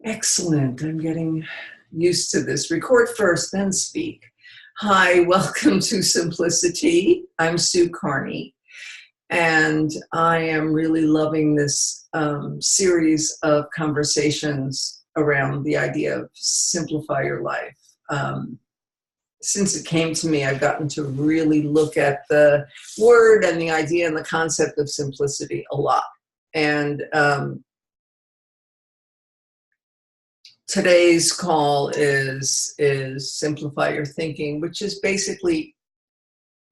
Excellent. I'm getting used to this. Record first, then speak. Hi, welcome to Simplicity. I'm Sue Carney, and I am really loving this series of conversations around the idea of simplify your life. Since it came to me, I've gotten to really look at the word and the idea and the concept of simplicity a lot. And today's call is simplify your thinking, which is basically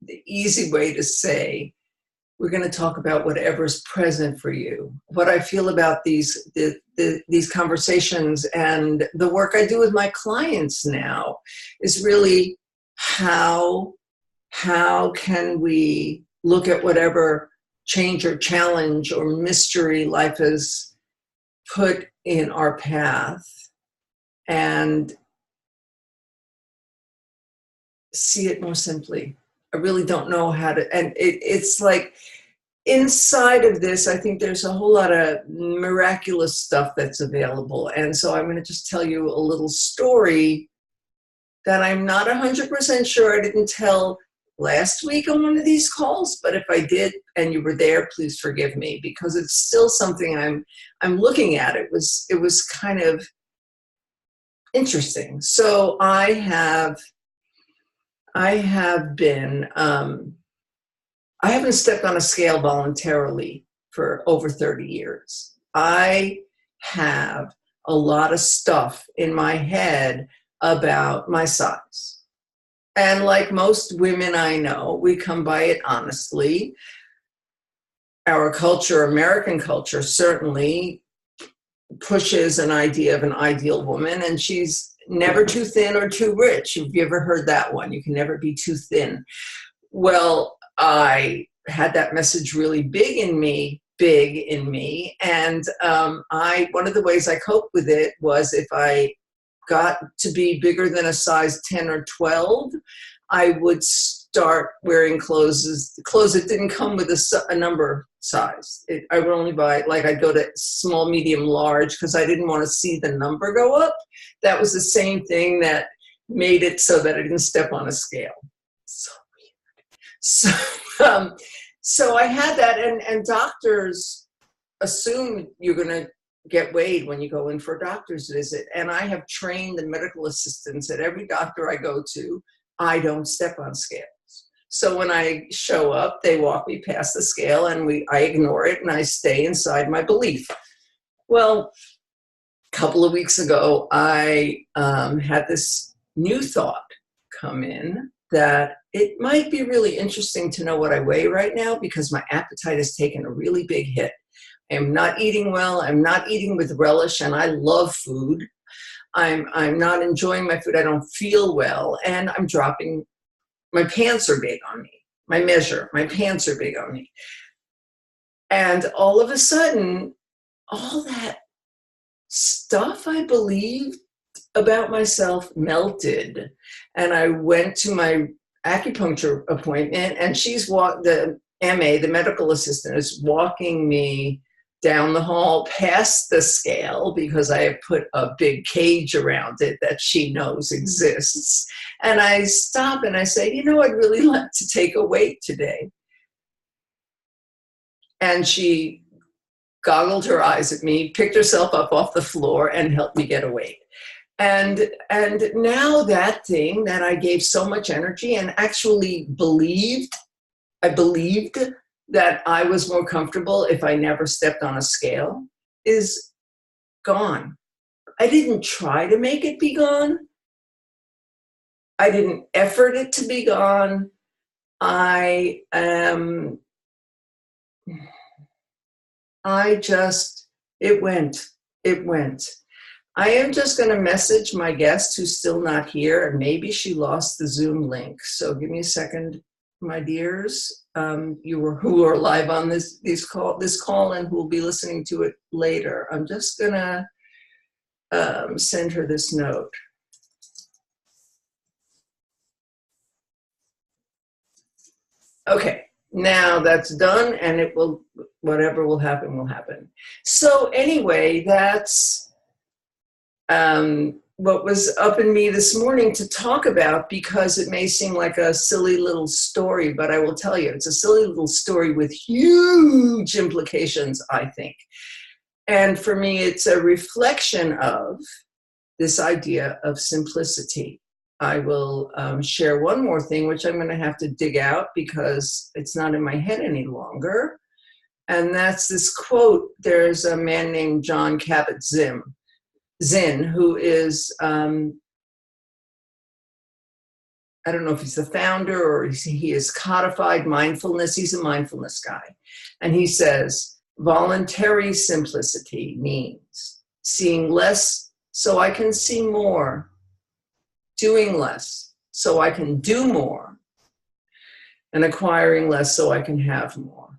the easy way to say we're going to talk about whatever's present for you. What I feel about these conversations and the work I do with my clients now is really how can we look at whatever change or challenge or mystery life has put in our path and see it more simply. I really don't know how to, and it's like inside of this, I think there's a whole lot of miraculous stuff that's available. And so I'm going to just tell you a little story that I'm not 100% sure I didn't tell last week on one of these calls, but if I did and you were there, please forgive me, because it's still something I'm looking at. It was kind of interesting. So I haven't stepped on a scale voluntarily for over 30 years. I have a lot of stuff in my head about my size. And like most women I know, we come by it honestly. Our culture, American culture, certainly pushes an idea of an ideal woman, and she's never too thin or too rich. Have you ever heard that one? You can never be too thin. Well, I had that message really big in me, and one of the ways I coped with it was if I got to be bigger than a size 10 or 12, I would start wearing clothes that didn't come with a number size. I would only buy, like I'd go to small, medium, large, because I didn't want to see the number go up. That was the same thing that made it so that I didn't step on a scale. So weird. So I had that, and doctors assume you're going to get weighed when you go in for a doctor's visit. And I have trained the medical assistants at every doctor I go to. I don't step on scales. So when I show up, they walk me past the scale and I ignore it and I stay inside my belief. Well, a couple of weeks ago, I had this new thought come in that it might be really interesting to know what I weigh right now, because my appetite has taken a really big hit. I am not eating well. I'm not eating with relish, and I love food. I'm not enjoying my food. I don't feel well, and I'm dropping. My pants are big on me. My pants are big on me. And all of a sudden, all that stuff I believed about myself melted. And I went to my acupuncture appointment, and the MA, the medical assistant, is walking me down the hall past the scale, because I have put a big cage around it that she knows exists. And I stop and I say, I'd really like to take a weight today. And she goggled her eyes at me, picked herself up off the floor, and helped me get a weight. And now that thing that I gave so much energy and actually believed that I was more comfortable if I never stepped on a scale, is gone. I didn't try to make it be gone. I didn't effort it to be gone. It went. I am just going to message my guest who's still not here, and maybe she lost the Zoom link. So give me a second, my dears, who are live on this call and who will be listening to it later. I'm just going to send her this note. Okay, now that's done, and whatever will happen will happen. So anyway, that's what was up in me this morning to talk about, because it may seem like a silly little story, but I will tell you, it's a silly little story with huge implications, I think. And for me, it's a reflection of this idea of simplicity. I will share one more thing, which I'm going to have to dig out because it's not in my head any longer. And that's this quote. There's a man named John Kabat-Zinn, who is, I don't know if he's the founder or he is codified mindfulness. He's a mindfulness guy. And he says, voluntary simplicity means seeing less so I can see more, doing less so I can do more, and acquiring less so I can have more.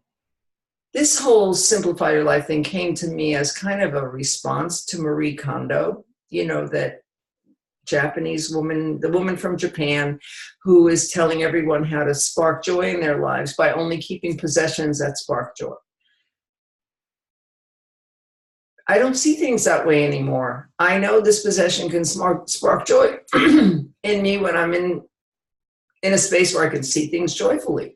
This whole simplify your life thing came to me as kind of a response to Marie Kondo, you know, that Japanese woman, the woman from Japan, who is telling everyone how to spark joy in their lives by only keeping possessions that spark joy. I don't see things that way anymore. I know this possession can spark joy in me when I'm in a space where I can see things joyfully.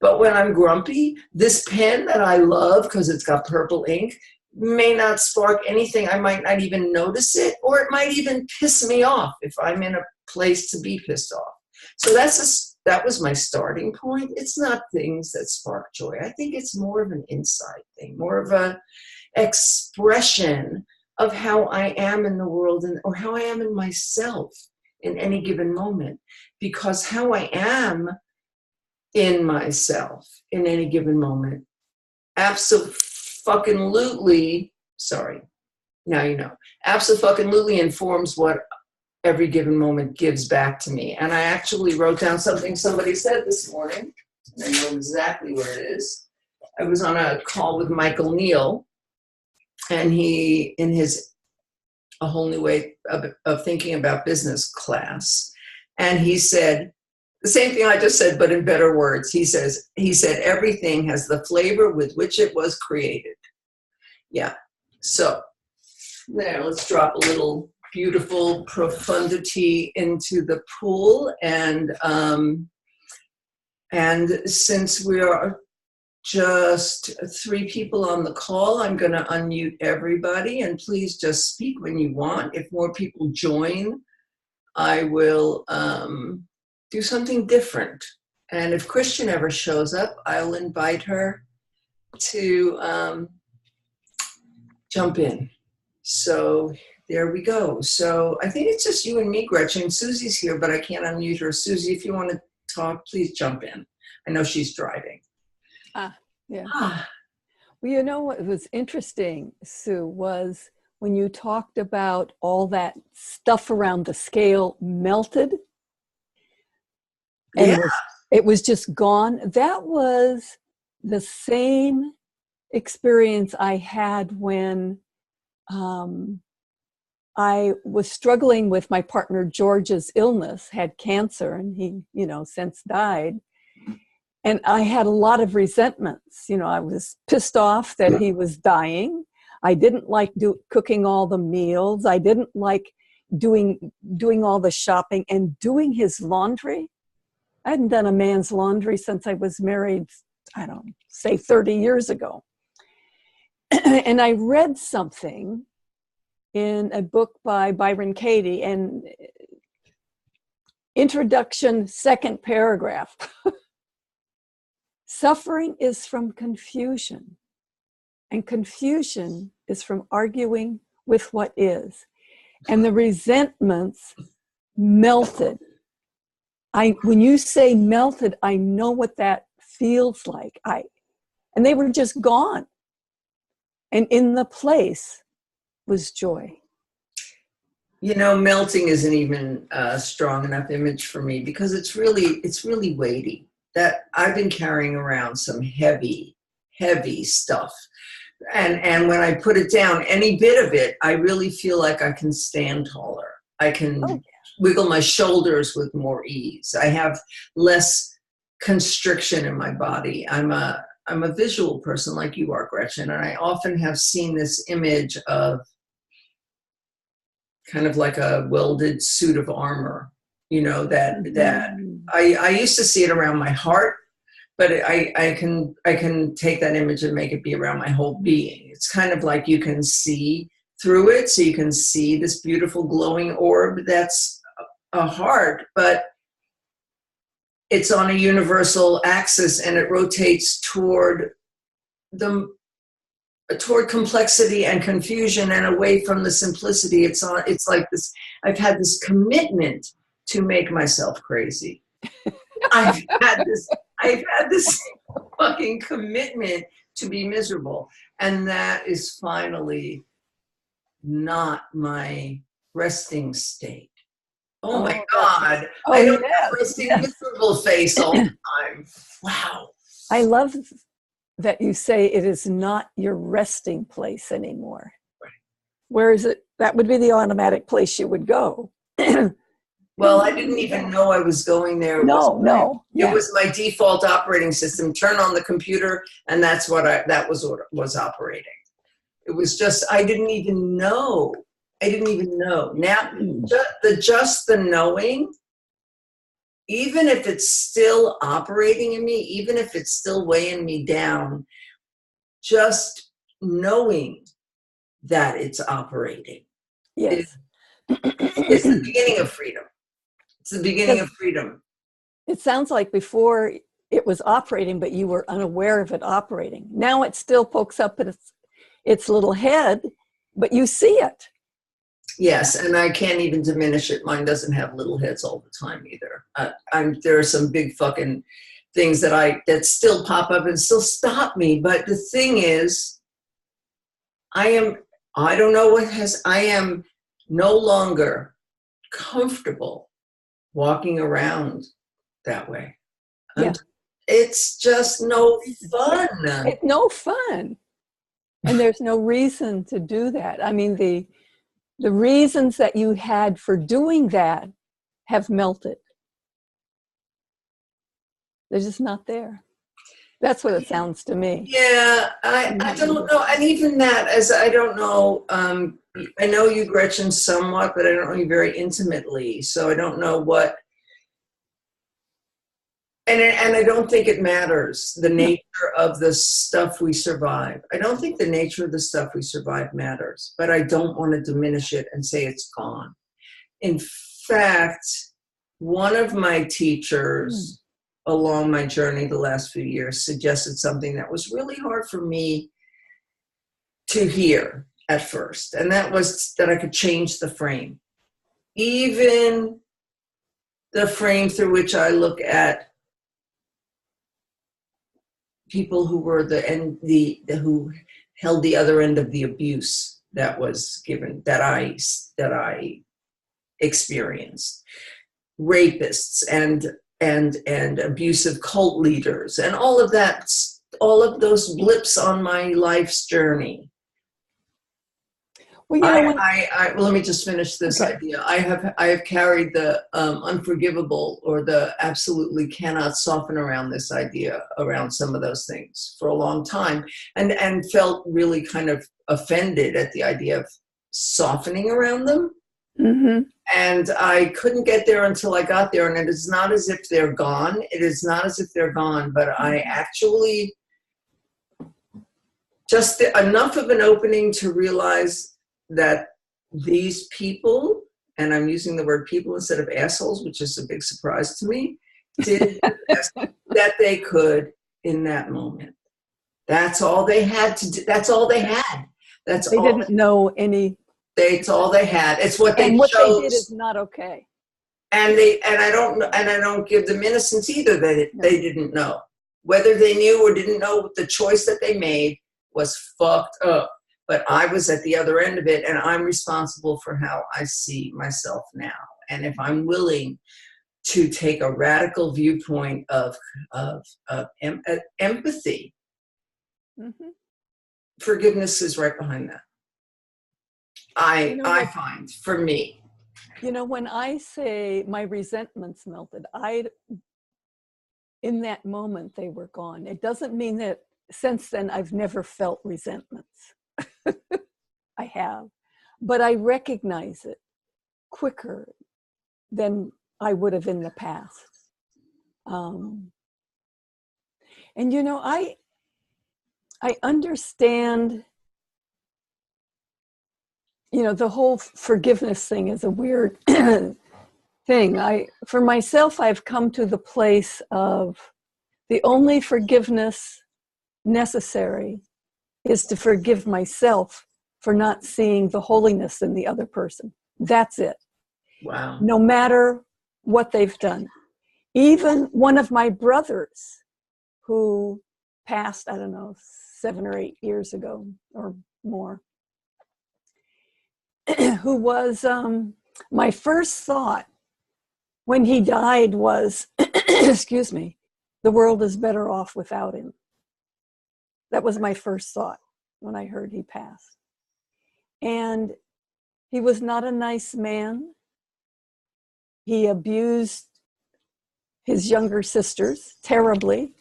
But when I'm grumpy, this pen that I love because it's got purple ink may not spark anything. I might not even notice it, or it might even piss me off if I'm in a place to be pissed off. So that was my starting point. It's not things that spark joy. I think it's more of an inside thing, more of a expression of how I am in the world or how I am in myself in any given moment. Because how I am in myself in any given moment absolutely informs what every given moment gives back to me. And I actually wrote down something somebody said this morning, and I know exactly where it is. I was on a call with Michael Neal, and he, in his A Whole New Way of Thinking About Business class, and he said the same thing I just said, but in better words. He said, everything has the flavor with which it was created. Yeah. So there, let's drop a little beautiful profundity into the pool. And since we are just 3 people on the call, I'm going to unmute everybody, and please just speak when you want. If more people join, I will do something different. And if Christian ever shows up, I'll invite her to jump in. So there we go. So I think it's just you and me, Gretchen. Susie's here, but I can't unmute her. Susie, if you want to talk, please jump in. I know she's driving. Yeah. Well, you know what was interesting, Sue, was when you talked about all that stuff around the scale melted. And it was just gone. That was the same experience I had when I was struggling with my partner George's illness, had cancer, and he, since died. And I had a lot of resentments. I was pissed off that he was dying. I didn't like cooking all the meals. I didn't like doing all the shopping and doing his laundry. I hadn't done a man's laundry since I was married, I don't know, say 30 years ago. And I read something in a book by Byron Katie, and introduction, second paragraph. Suffering is from confusion, and confusion is from arguing with what is. And the resentments melted. When you say melted, I know what that feels like. And they were just gone. And in the place was joy. Melting isn't even a strong enough image for me, because it's really weighty. That I've been carrying around some heavy stuff. And when I put it down, any bit of it, I really feel like I can stand taller. I can wiggle my shoulders with more ease. I have less constriction in my body. I'm a visual person like you are, Gretchen, and I often have seen this image of kind of like a welded suit of armor, you know, that I used to see it around my heart, but I can take that image and make it be around my whole being. It's kind of like you can see through it, so you can see this beautiful glowing orb that's a heart, but it's on a universal axis and it rotates toward complexity and confusion and away from the simplicity. It's like this, I've had this commitment to make myself crazy. I've had this fucking commitment to be miserable. And that is finally not my resting state. Oh my God. I don't have resting miserable face all the time. Wow. I love that you say it is not your resting place anymore. Right. Where is it? That would be the automatic place you would go. Well, I didn't even know I was going there. It was my default operating system. Turn on the computer, and that was what was operating. It was just, I didn't even know. Now, just the knowing, even if it's still operating in me, even if it's still weighing me down, just knowing that it's operating is the beginning of freedom. It's the beginning of freedom. It sounds like before it was operating, but you were unaware of it operating. Now it still pokes up at its little head, but you see it. Yes, and I can't even diminish it. Mine doesn't have little heads all the time either. There are some big fucking things that still pop up and still stop me. But the thing is, I am no longer comfortable walking around that way. Yeah. It's just no fun. It's no fun. And there's no reason to do that. I mean, the reasons that you had for doing that have melted. They're just not there. That's what it sounds to me. Yeah, I don't know. And even that, as I don't know, I know you, Gretchen, somewhat, but I don't know you very intimately. So I don't know what, and I don't think it matters, the nature of the stuff we survive. I don't think the nature of the stuff we survive matters, but I don't want to diminish it and say it's gone. In fact, one of my teachers along my journey the last few years suggested something that was really hard for me to hear at first, and that was that I could change the frame. Even the frame through which I look at people who were who held the other end of the abuse that was given, that I experienced, rapists and abusive cult leaders and all of that, all of those blips on my life's journey. Well, let me just finish this idea. I have carried the unforgivable or the absolutely cannot soften around this idea around some of those things for a long time, and felt really kind of offended at the idea of softening around them. Mm-hmm. And I couldn't get there until I got there. And it is not as if they're gone. It is not as if they're gone, but I actually just enough of an opening to realize that these people, and I'm using the word people instead of assholes, which is a big surprise to me, did the best that they could in that moment. That's all they had to do. That's all they had. They didn't know any. That's all they had. It's what they chose. And what they did is not okay. And I don't give them innocence either. They didn't know. Whether they knew or didn't know, the choice that they made was fucked up. But I was at the other end of it, and I'm responsible for how I see myself now. And if I'm willing to take a radical viewpoint of empathy, mm-hmm. Forgiveness is right behind that. I find, for me. You know, when I say my resentments melted, in that moment they were gone. It doesn't mean that since then I've never felt resentments. I have, but I recognize it. quicker than I would have in the past. And you know, I understand, you know, the whole forgiveness thing is a weird thing. For myself, I've come to the place of the only forgiveness necessary is to forgive myself for not seeing the holiness in the other person. That's it. Wow. No matter what they've done. Even one of my brothers who passed, I don't know, 7 or 8 years ago or more, who was, my first thought when he died was, excuse me, the world is better off without him. That was my first thought when I heard he passed. And he was not a nice man. He abused his younger sisters terribly,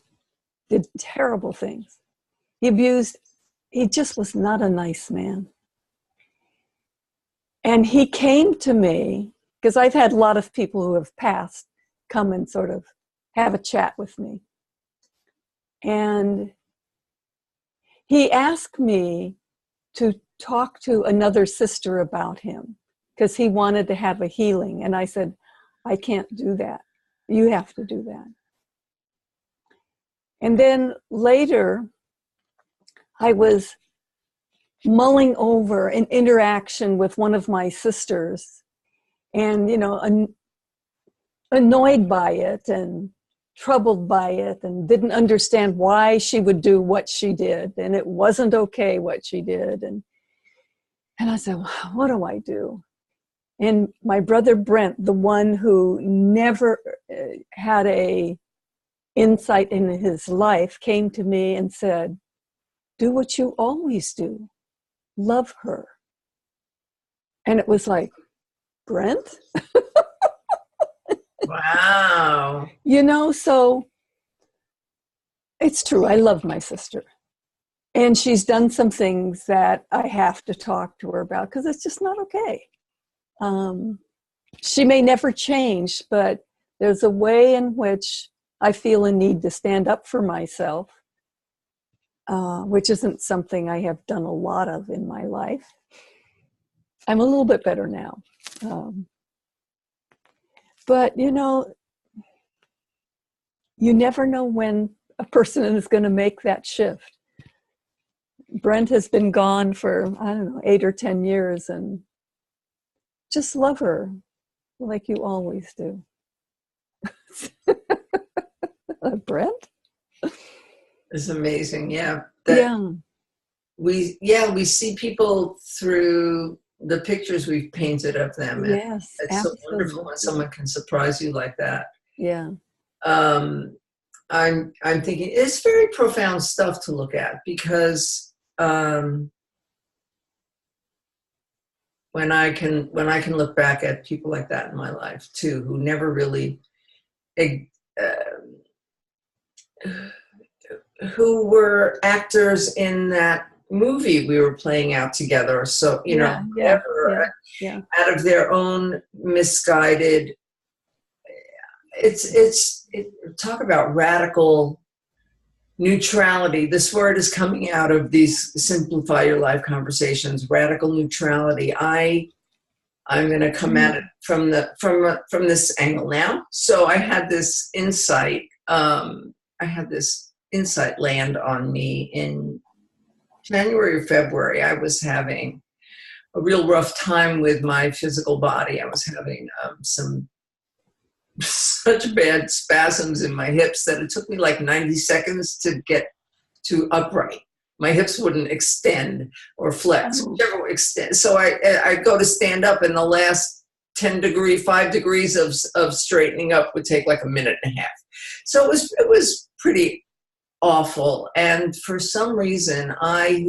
did terrible things. He just was not a nice man. And he came to me, because I've had a lot of people who have passed come and sort of have a chat with me. And he asked me to talk to another sister about him because he wanted to have a healing. And I said, I can't do that. You have to do that. And then later, I was mulling over an interaction with one of my sisters and, you know, annoyed by it and troubled by it and didn't understand why she would do what she did. And it wasn't okay what she did. And I said, well, what do I do? And my brother Brent, the one who never had a insight in his life, came to me and said, do what you always do. Love her. And it was like, Brent? Wow. You know, so it's true. I love my sister. And she's done some things that I have to talk to her about because it's just not okay. She may never change, but there's a way in which I feel a need to stand up for myself, which isn't something I have done a lot of in my life. I'm a little bit better now. But, you know, you never know when a person is going to make that shift. Brent has been gone for, I don't know, 8 or 10 years, and just love her like you always do. Brent? It's amazing. Yeah. We see people through the pictures we've painted of them. Yes, it's absolutely. so wonderful when someone can surprise you like that. Yeah. I'm thinking it's very profound stuff to look at because when I can look back at people like that in my life too, who never really who were actors in that movie we were playing out together. So, you know, out of their own misguided, talk about radical neutrality. This word is coming out of these Simplify Your Life conversations, radical neutrality. I'm going to come at it from this angle now. So I had this insight. Land on me in January or February. I was having a real rough time with my physical body. I was having such bad spasms in my hips that it took me like 90 seconds to get to upright. My hips wouldn't extend or flex, whichever would extend. So I go to stand up, and the last 5 degrees of straightening up would take like a minute and a half. So it was pretty awful. And for some reason, I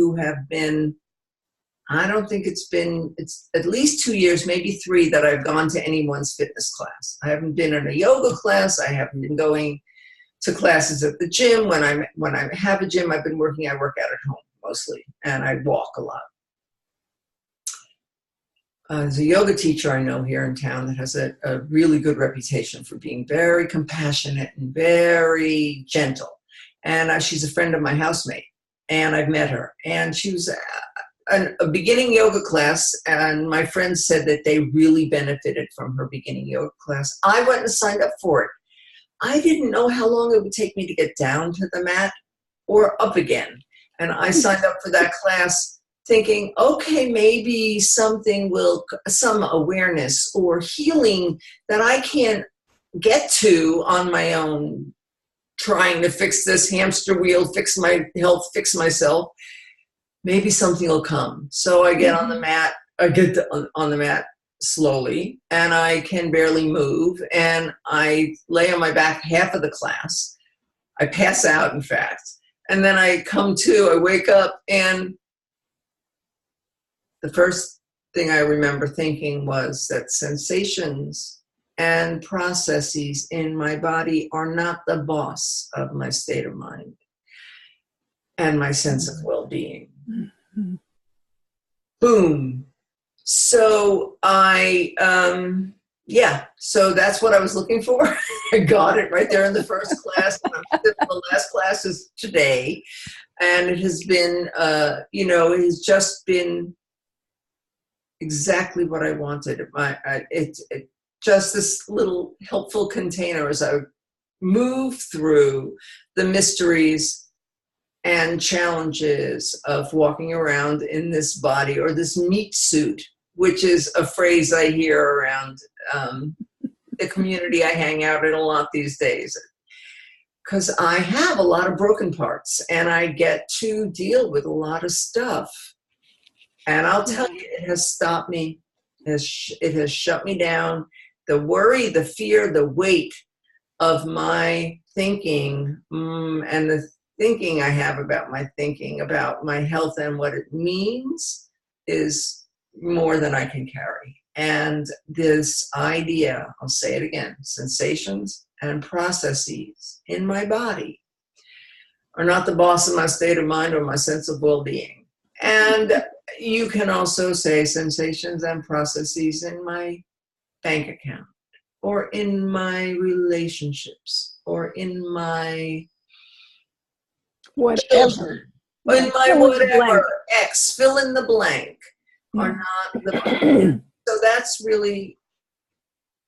don't think it's at least 2 years, maybe 3, that I've gone to anyone's fitness class. I haven't been in a yoga class. I haven't been going to classes at the gym. When I have a gym, I work out at home mostly, and I walk a lot. there's a yoga teacher I know here in town that has a really good reputation for being very compassionate and very gentle. And she's a friend of my housemate, and I've met her. And she was a beginning yoga class, and my friends said that they really benefited from her beginning yoga class. I went and signed up for it. I didn't know how long it would take me to get down to the mat or up again. And I signed up for that class thinking, okay, maybe some awareness or healing that I can't get to on my own, trying to fix this hamster wheel, fix my health, fix myself. Maybe something will come. So I get on the mat, on the mat slowly, and I can barely move, and I lay on my back half of the class. I pass out, in fact, and then I come to, I wake up, and the first thing I remember thinking was that sensations and processes in my body are not the boss of my state of mind and my sense of well-being. Mm-hmm. Boom. So so that's what I was looking for. I got it right there in the first class. And the last class is today. And it has been, it has just been exactly what I wanted. It's just this little helpful container as I move through the mysteries and challenges of walking around in this body, or this meat suit, which is a phrase I hear around the community I hang out in a lot these days. Because I have a lot of broken parts, and I get to deal with a lot of stuff. And I'll tell you, it has stopped me. It has shut me down. The worry, the fear, the weight of my thinking, and the thinking I have about my thinking, about my health and what it means, is more than I can carry. And this idea, I'll say it again, sensations and processes in my body are not the boss of my state of mind or my sense of well-being. And you can also say sensations and processes in my bank account, or in my relationships, or in my whatever. In my whatever, X, fill in the blank, are not the so that's really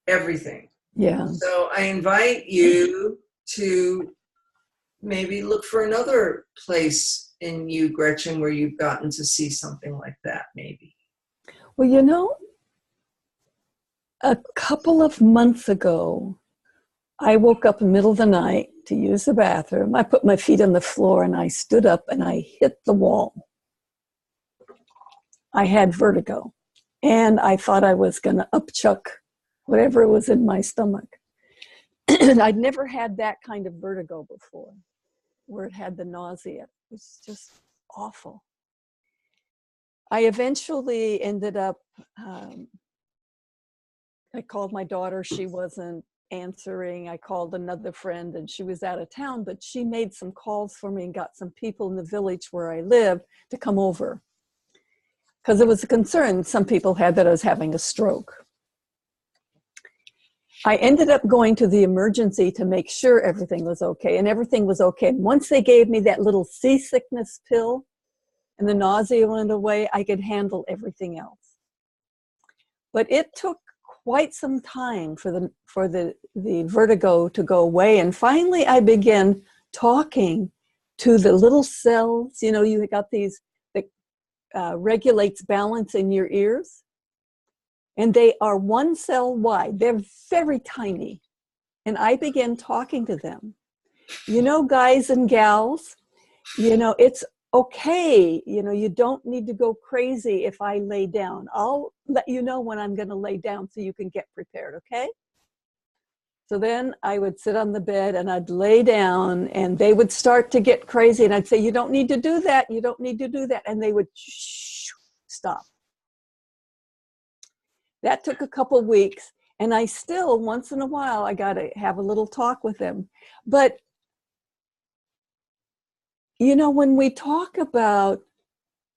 everything. Yeah. So I invite you to maybe look for another place in you, Gretchen, where you've gotten to see something like that, maybe. Well, a couple of months ago, I woke up in the middle of the night to use the bathroom. I put my feet on the floor and I stood up and I hit the wall. I had vertigo, and I thought I was going to upchuck whatever was in my stomach. I'd never had that kind of vertigo before, where it had the nausea. It was just awful. I eventually ended up, I called my daughter. She wasn't answering. I called another friend, and she was out of town, but she made some calls for me and got some people in the village where I live to come over, because it was a concern. Some people had that I was having a stroke. I ended up going to the emergency to make sure everything was okay, and everything was okay. And once they gave me that little seasickness pill and the nausea went away, I could handle everything else. But it took quite some time for the vertigo to go away. And finally I began talking to the little cells. You got these that regulates balance in your ears. And they are 1 cell wide. They're very tiny. And I began talking to them. Guys and gals, it's okay. You don't need to go crazy if I lay down. I'll let you know when I'm going to lay down so you can get prepared, okay? So then I would sit on the bed and I'd lay down, and they would start to get crazy. And I'd say, you don't need to do that. You don't need to do that. And they would stop. That took a couple weeks, and I still, once in a while, I got to have a little talk with them. But, when we talk about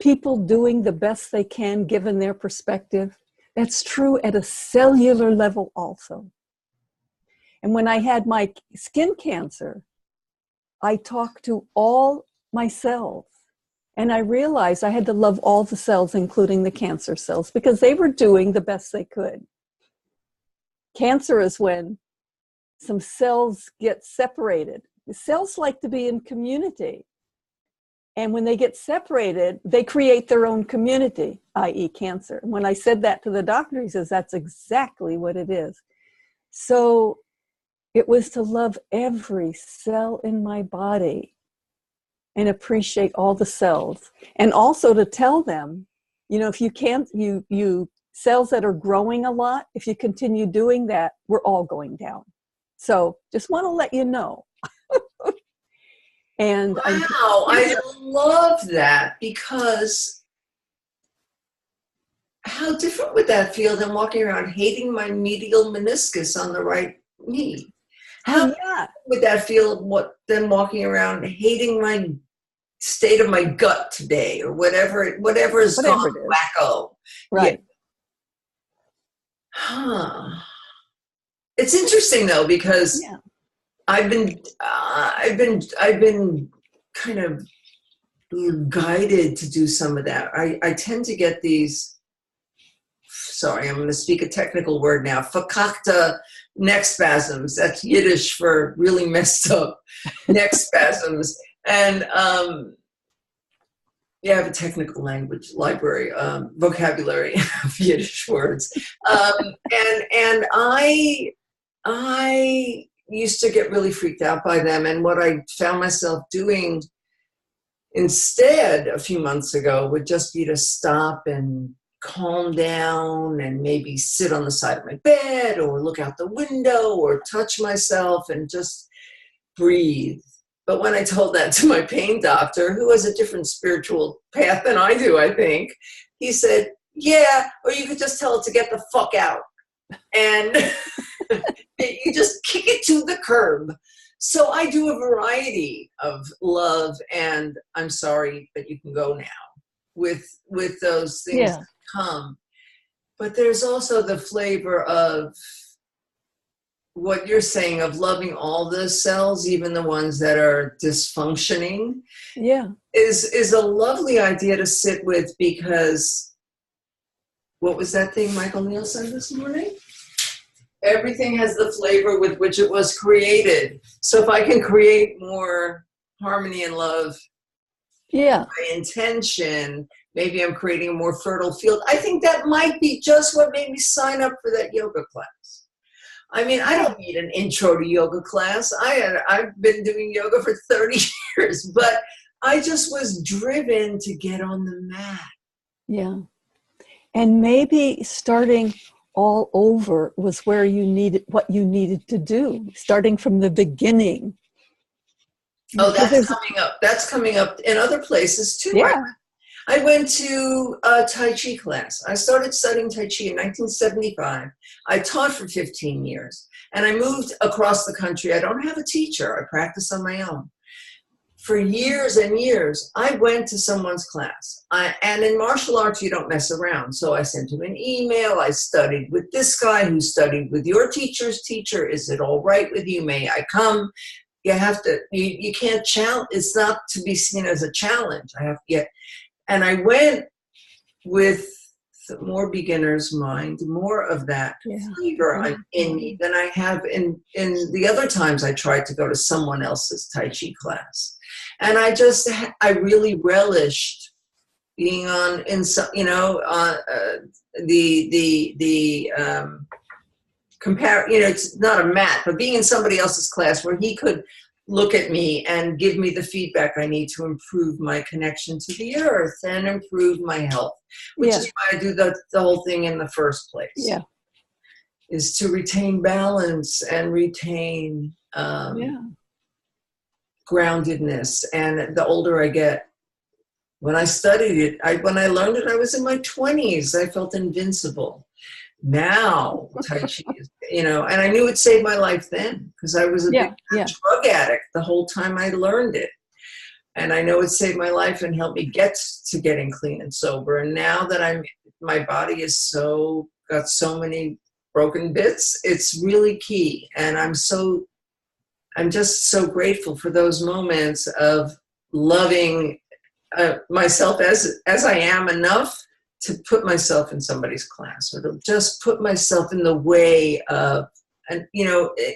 people doing the best they can given their perspective, That's true at a cellular level also. And when I had my skin cancer, I talked to all my cells. And I realized I had to love all the cells, including the cancer cells, because they were doing the best they could. Cancer is when some cells get separated. The cells like to be in community. And when they get separated, they create their own community, i.e. cancer. And when I said that to the doctor, he says, that's exactly what it is. So it was to love every cell in my body and appreciate all the cells. And also to tell them, if you can't, you cells that are growing a lot, if you continue doing that, we're all going down. So just want to let you know. And wow, I love that, because how different would that feel than walking around hating my medial meniscus on the right knee? How would that feel than walking around hating my state of my gut today, or whatever is gone wacko? Right. Yeah. Huh. It's interesting though, because I've been kind of guided to do some of that. I tend to get these, sorry, I'm going to speak a technical word now, fakakta neck spasms. That's Yiddish for really messed up neck spasms. And I have a technical language library, vocabulary of Yiddish words. And I used to get really freaked out by them. And what I found myself doing instead a few months ago would just be to stop and calm down and maybe sit on the side of my bed or look out the window or touch myself and just breathe. But when I told that to my pain doctor, who has a different spiritual path than I do, I think, he said, yeah, or you could just tell it to get the fuck out. And you just kick it to the curb. So I do a variety of love and I'm sorry, but you can go now with those things that come. But there's also the flavor of what you're saying of loving all the cells, even the ones that are dysfunctioning. Yeah. Is a lovely idea to sit with, because what was that thing Michael Neal said this morning? Everything has the flavor with which it was created. So if I can create more harmony and love, my intention, maybe I'm creating a more fertile field. I think that might be just what made me sign up for that yoga class. I mean, I don't need an intro to yoga class. I've been doing yoga for 30 years, but I just was driven to get on the mat. Yeah. And maybe starting all over was where you needed, what you needed to do, starting from the beginning. Oh, that's coming up. That's coming up in other places too. Yeah. I went to a Tai Chi class. I started studying Tai Chi in 1975. I taught for 15 years and I moved across the country. I don't have a teacher. I practice on my own. For years and years, I went to someone's class. And in martial arts, you don't mess around. So I sent him an email. I studied with this guy who studied with your teacher's teacher. Is it all right with you? May I come? You have to, you can't challenge. It's not to be seen as a challenge. I have to get, and I went with more beginner's mind, more of that flavor in me than I have in the other times I tried to go to someone else's Tai Chi class. And I really relished being it's not a mat, but being in somebody else's class where he could look at me and give me the feedback I need to improve my connection to the earth and improve my health, which is why I do the whole thing in the first place. Yeah. Is to retain balance and retain groundedness. And the older I get, when I studied it, when I learned it, I was in my 20s. I felt invincible. Now, Tai Chi is, and I knew it saved my life then because I was a big drug addict the whole time I learned it. And I know it saved my life and helped me get to getting clean and sober. And now that my body is so got so many broken bits. It's really key. And I'm just so grateful for those moments of loving myself as I am enough to put myself in somebody's class, or to just put myself in the way of an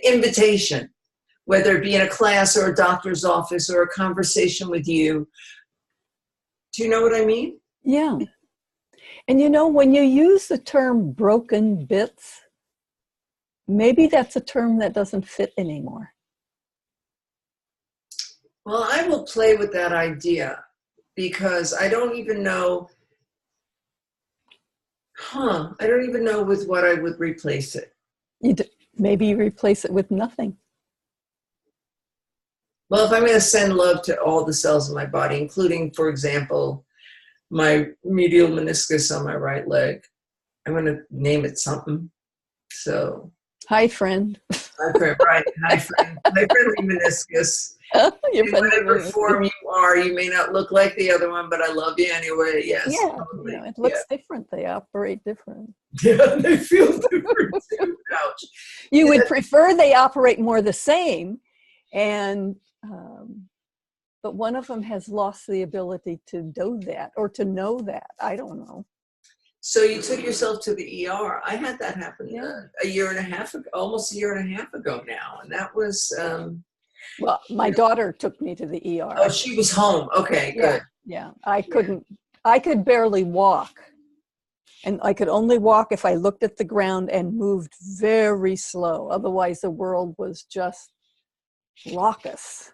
invitation, whether it be in a class or a doctor's office or a conversation with you. Do you know what I mean? Yeah. And when you use the term broken bits, maybe that's a term that doesn't fit anymore. Well, I will play with that idea, because I don't even know, I don't even know with what I would replace it. Maybe you replace it with nothing. Well, if I'm going to send love to all the cells in my body, including, for example, my medial meniscus on my right leg, I'm going to name it something. So, hi, friend. Hi, friend. Right. Hi, friend. My friendly meniscus. In whatever form you are, you may not look like the other one, but I love you anyway. Yes. Yeah, totally. it looks different. They operate different. Yeah, they feel different too. Ouch. You would prefer they operate more the same, and but one of them has lost the ability to do that, or to know that. I don't know. So you took yourself to the ER. I had that happen a year and a half ago, almost a year and a half ago now, and that was. Well, my daughter took me to the ER. Oh, she was home. Okay, good. Yeah, I could barely walk. And I could only walk if I looked at the ground and moved very slow. Otherwise, the world was just raucous.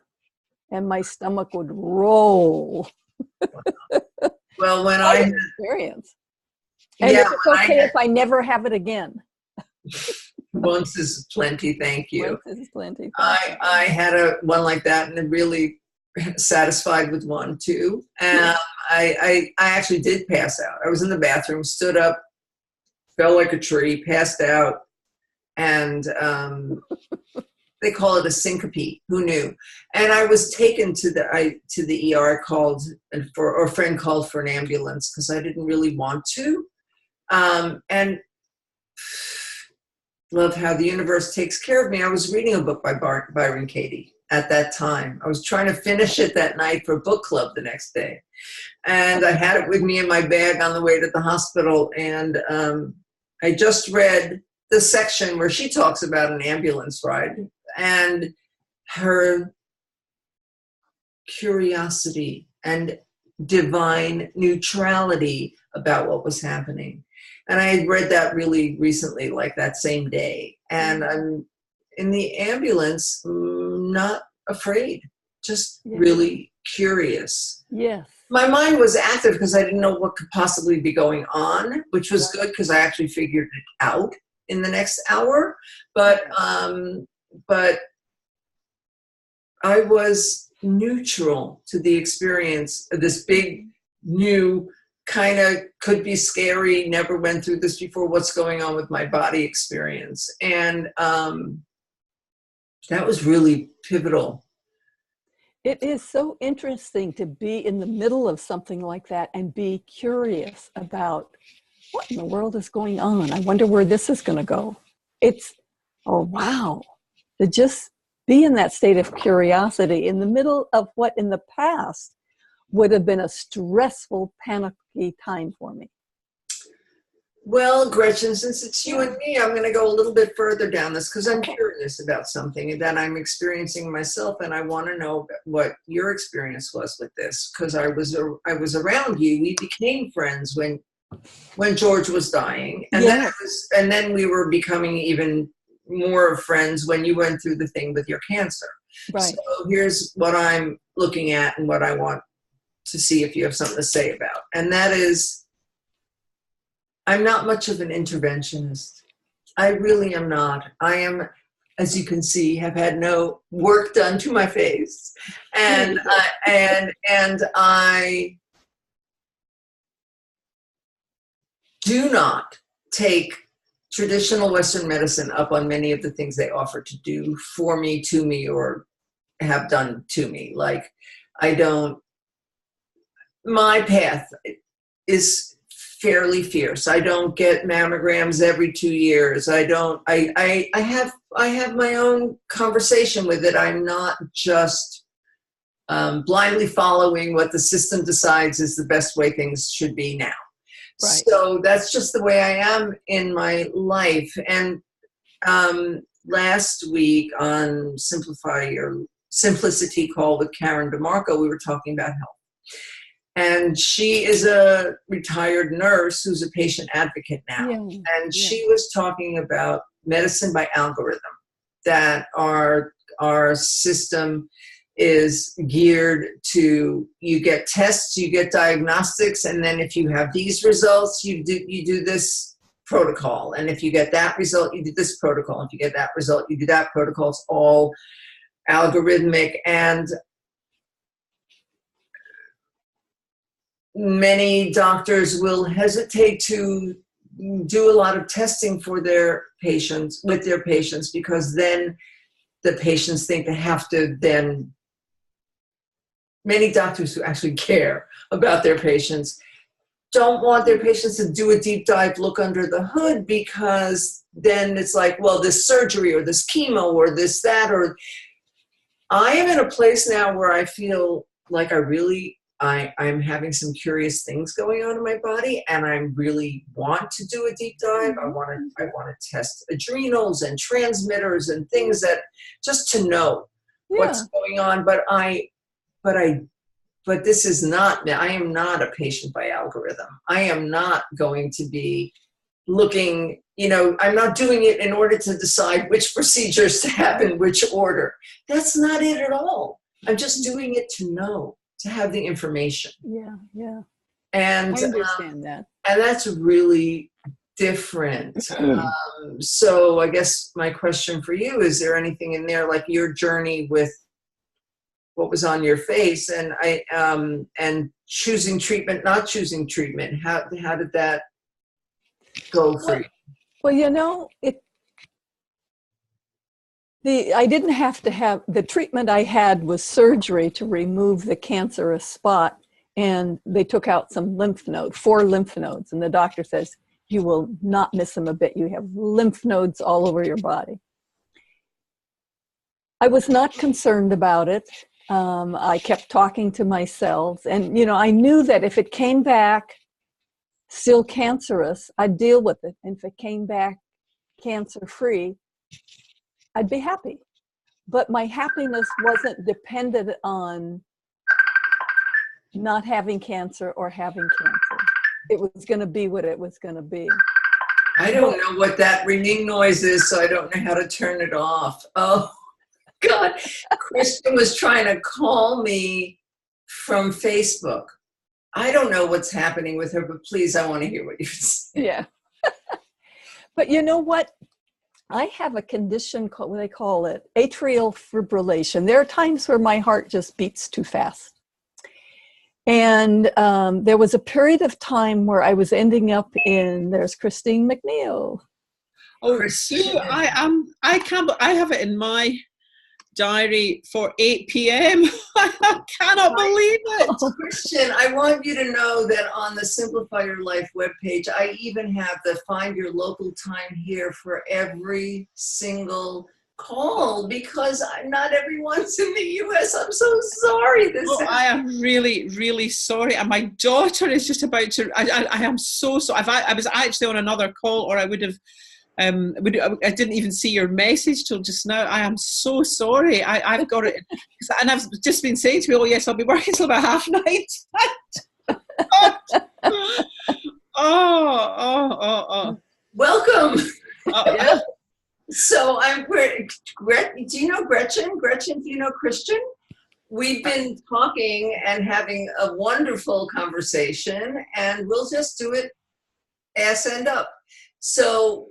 And my stomach would roll. Well, when I had experience. And it's okay if I never have it again. Once is plenty, thank you. Once is plenty. I had one like that, and I'm really satisfied with one too. And I actually did pass out. I was in the bathroom, stood up, fell like a tree, passed out, and they call it a syncope. Who knew? And I was taken to the ER. Called a friend called for an ambulance because I didn't really want to, and. Love how the universe takes care of me. I was reading a book by Byron Katie at that time. I was trying to finish it that night for book club the next day. And I had it with me in my bag on the way to the hospital. And I just read the section where she talks about an ambulance ride and her curiosity and divine neutrality about what was happening. And I had read that really recently, like that same day. And I'm in the ambulance, not afraid, just really curious. Yes. My mind was active because I didn't know what could possibly be going on, which was good because I actually figured it out in the next hour. But I was neutral to the experience of this big, new, kind of could be scary, never went through this before, what's going on with my body experience. And that was really pivotal. It is so interesting to be in the middle of something like that and be curious about what in the world is going on. I wonder where this is going to go. Wow, to just be in that state of curiosity in the middle of what in the past would have been a stressful, panicky time for me. Well, Gretchen, since it's you and me, I'm going to go a little bit further down this because I'm curious about something that I'm experiencing myself, and I want to know what your experience was with this because I was around you. We became friends when George was dying, and then we were becoming even more friends when you went through the thing with your cancer. Right. So here's what I'm looking at and what I want to see if you have something to say about. And that is, I'm not much of an interventionist. I really am not. I am, as you can see, have had no work done to my face. And I do not take traditional Western medicine up on many of the things they offer to do for me, to me, or have done to me. Like, my path is fairly fierce. I don't get mammograms every 2 years. I have my own conversation with it. I'm not just blindly following what the system decides is the best way things should be now. Right. So that's just the way I am in my life. And last week on Simplicity call with Karen DeMarco, we were talking about health. And she is a retired nurse who's a patient advocate now. Yeah. And she was talking about medicine by algorithm, that our system is geared to, you get tests, you get diagnostics, and then if you have these results, you do this protocol. And if you get that result, you do this protocol. If you get that result, you do that protocol. It's all algorithmic. And many doctors will hesitate to do a lot of testing for their patients, with their patients, because then the patients think they have to then, many doctors who actually care about their patients don't want their patients to do a deep dive look under the hood, because then it's like, well, this surgery or this chemo or this, that, or I am in a place now where I feel like I'm having some curious things going on in my body, and I really want to do a deep dive. I want to test adrenals and transmitters and things, that just to know what's going on. But this is not, I am not a patient by algorithm. I am not going to be looking, I'm not doing it in order to decide which procedures to have in which order. That's not it at all. I'm just doing it to know, to have the information. Yeah. And I understand that. And that's really different. So I guess my question for you, is there anything in there, like your journey with what was on your face, and and choosing treatment, not choosing treatment? How did that go for you? Well, I didn't have to have, the treatment I had was surgery to remove the cancerous spot, and they took out some 4 lymph nodes, and the doctor says, you will not miss them a bit. You have lymph nodes all over your body. I was not concerned about it. I kept talking to my cells, and I knew that if it came back still cancerous, I'd deal with it. And if it came back cancer-free, I'd be happy. But my happiness wasn't dependent on not having cancer or having cancer. It was going to be what it was going to be. I don't know what that ringing noise is, so I don't know how to turn it off. Oh, God. Christian was trying to call me from Facebook. I don't know what's happening with her, but please, I want to hear what you're saying. Yeah. But you know what? I have a condition called, what they call it, atrial fibrillation. There are times where my heart just beats too fast. And there was a period of time where I was ending up there's Christine McNeill. Oh, Sue, I have it in my diary for 8 p.m. I cannot believe it. Christian, I want you to know that on the Simplify Your Life webpage, I even have the find your local time here for every single call, because not everyone's in the U.S. I'm so sorry. I am really, really sorry. And my daughter is just about to, I am so sorry. I was actually on another call, or I would have, I didn't even see your message till just now. I am so sorry. I've got it. And I've just been saying to me, oh yes, I'll be working till about 9:30. Oh. Welcome. Yeah. So do you know Gretchen? Gretchen, do you know Christian? We've been talking and having a wonderful conversation, and we'll just do it ass end up. So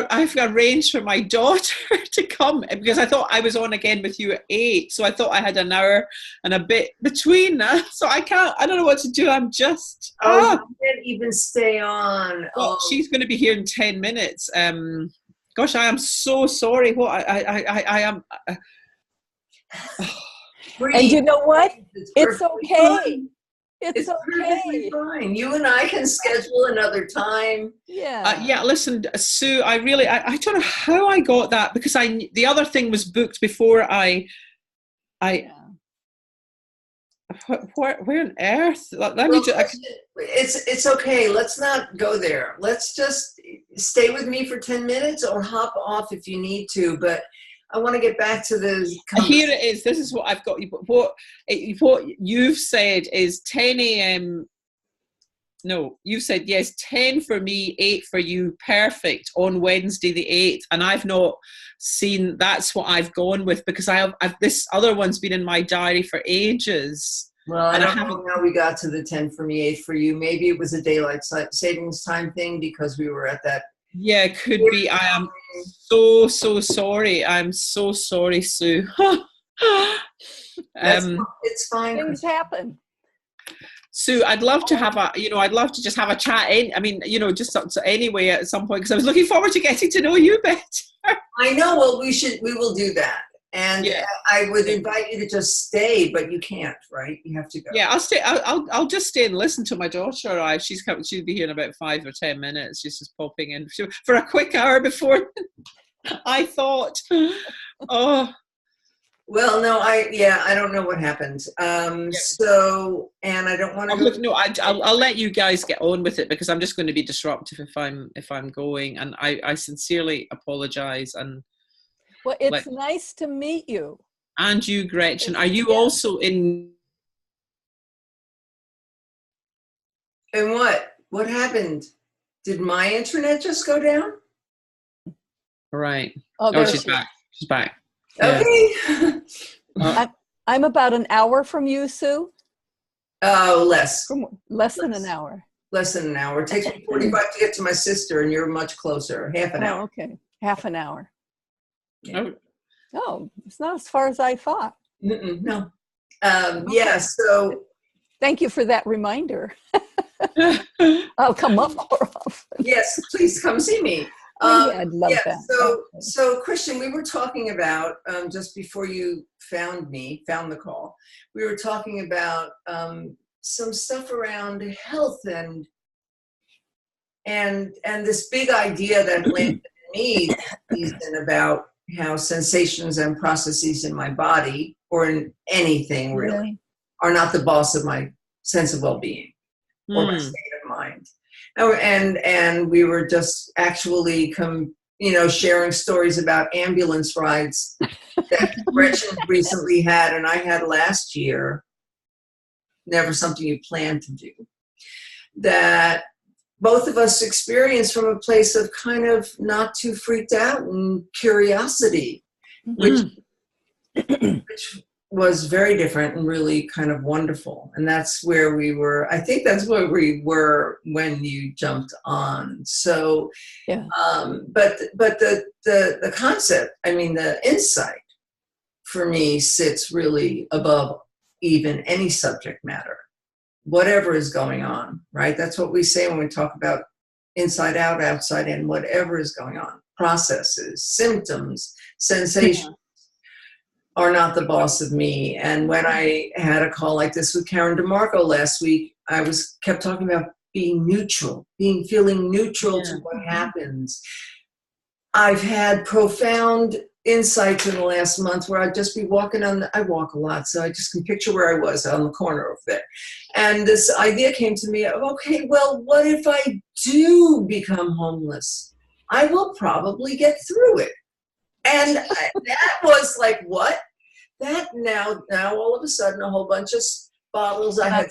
I've arranged for my daughter to come, because I thought I was on again with you at 8, so I thought I had an hour and a bit between that. So I don't know what to do. I'm just you can't even stay on. Well, she's going to be here in 10 minutes. Gosh, I am so sorry. What I am. And you know what? It's okay. It's perfectly okay. fine. You and I can schedule another time. Yeah. Yeah, listen, Sue, I don't know how I got that, because the other thing was booked before I Yeah. where on earth? Let me Well, just. it's okay. Let's not go there. Let's just stay with me for 10 minutes or hop off if you need to. But I want to get back to the Here it is. This is what I've got. What you've said is 10 a.m. No, you said yes, 10 for me, 8 for you. Perfect, on Wednesday the 8th. And I've not seen, that's what I've gone with, because I've this other one's been in my diary for ages. Well, I and don't know how we got to the 10 for me, 8 for you. Maybe it was a daylight savings time thing because we were at that. Yeah, could be. I am so sorry. I'm so sorry, Sue. It's fine. Things happen. Sue, I'd love to have I'd love to just have a chat. Just anyway at some point, because I was looking forward to getting to know you better. I know. Well, we will do that. And yeah. I would invite you to just stay, but you can't, right? You have to go. Yeah, I'll stay. I'll just stay and listen to my daughter arrive. She'll be here in about 5 or 10 minutes. She's just popping in for a quick hour before I thought. Oh. Well, no, I don't know what happened. So, and I don't want to. Look, no, I'll let you guys get on with it, because I'm just going to be disruptive if I'm going, and I sincerely apologize. And well, it's nice to meet you. And you, Gretchen, are you also in? And what happened? Did my internet just go down? Right. Oh, she's back. She's back. Okay. I'm about an hour from you, Sue. Oh, less than an hour. Less than an hour. It takes me 45 to get to my sister, and you're much closer. Half an hour. Okay, half an hour. Yeah. Oh, it's not as far as I thought. No. Yeah. So. Thank you for that reminder. I'll come up more often. Yes, please come see me. Yeah, I'd love that. So Christian, we were talking about just before you found the call. We were talking about some stuff around health and this big idea that landed in me about how sensations and processes in my body, or in anything really, are not the boss of my sense of well-being or my state of mind. And we were just actually sharing stories about ambulance rides that Gretchen recently had and I had last year. Never something you plan to do. That both of us experienced from a place of kind of not too freaked out and curiosity, which was very different and really kind of wonderful. And that's where we were. I think that's where we were when you jumped on. So, yeah. But the concept, the insight for me sits really above even any subject matter, whatever is going on, right? That's what we say when we talk about inside out, outside in, whatever is going on. Processes, symptoms, sensations are not the boss of me. And when I had a call like this with Karen DeMarco last week, I kept talking about being neutral, feeling neutral to what happens. I've had profound insights in the last month where I'd just be walking I walk a lot, so I just can picture where I was on the corner over there. And this idea came to me of, okay, well, what if I do become homeless? I will probably get through it. And that was like, what? That now all of a sudden a whole bunch of bottles I had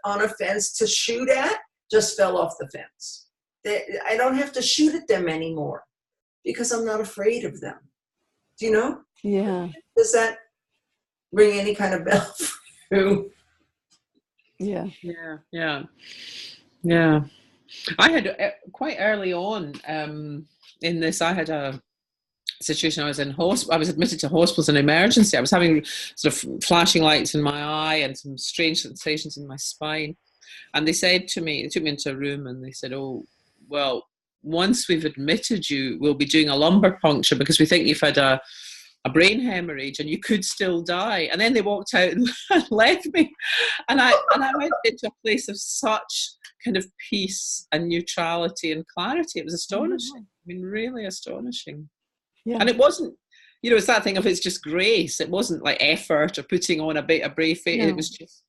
on a fence to shoot at just fell off the fence. I don't have to shoot at them anymore because I'm not afraid of them. Do you know? Yeah. Does that ring any kind of bell for you? Yeah. I had quite early on in this, I had a situation. I was in hospital. I was admitted to hospital as an emergency. I was having sort of flashing lights in my eye and some strange sensations in my spine. And they said to me, they took me into a room and they said, "Oh, well, once we've admitted you, we'll be doing a lumbar puncture because we think you've had a a brain hemorrhage and you could still die. And then they walked out and left me. And I went into a place of such kind of peace and neutrality and clarity. It was astonishing. I mean, really astonishing. Yeah. And it wasn't, it's that thing of it's just grace. It wasn't like effort or putting on a brave face. No. It was just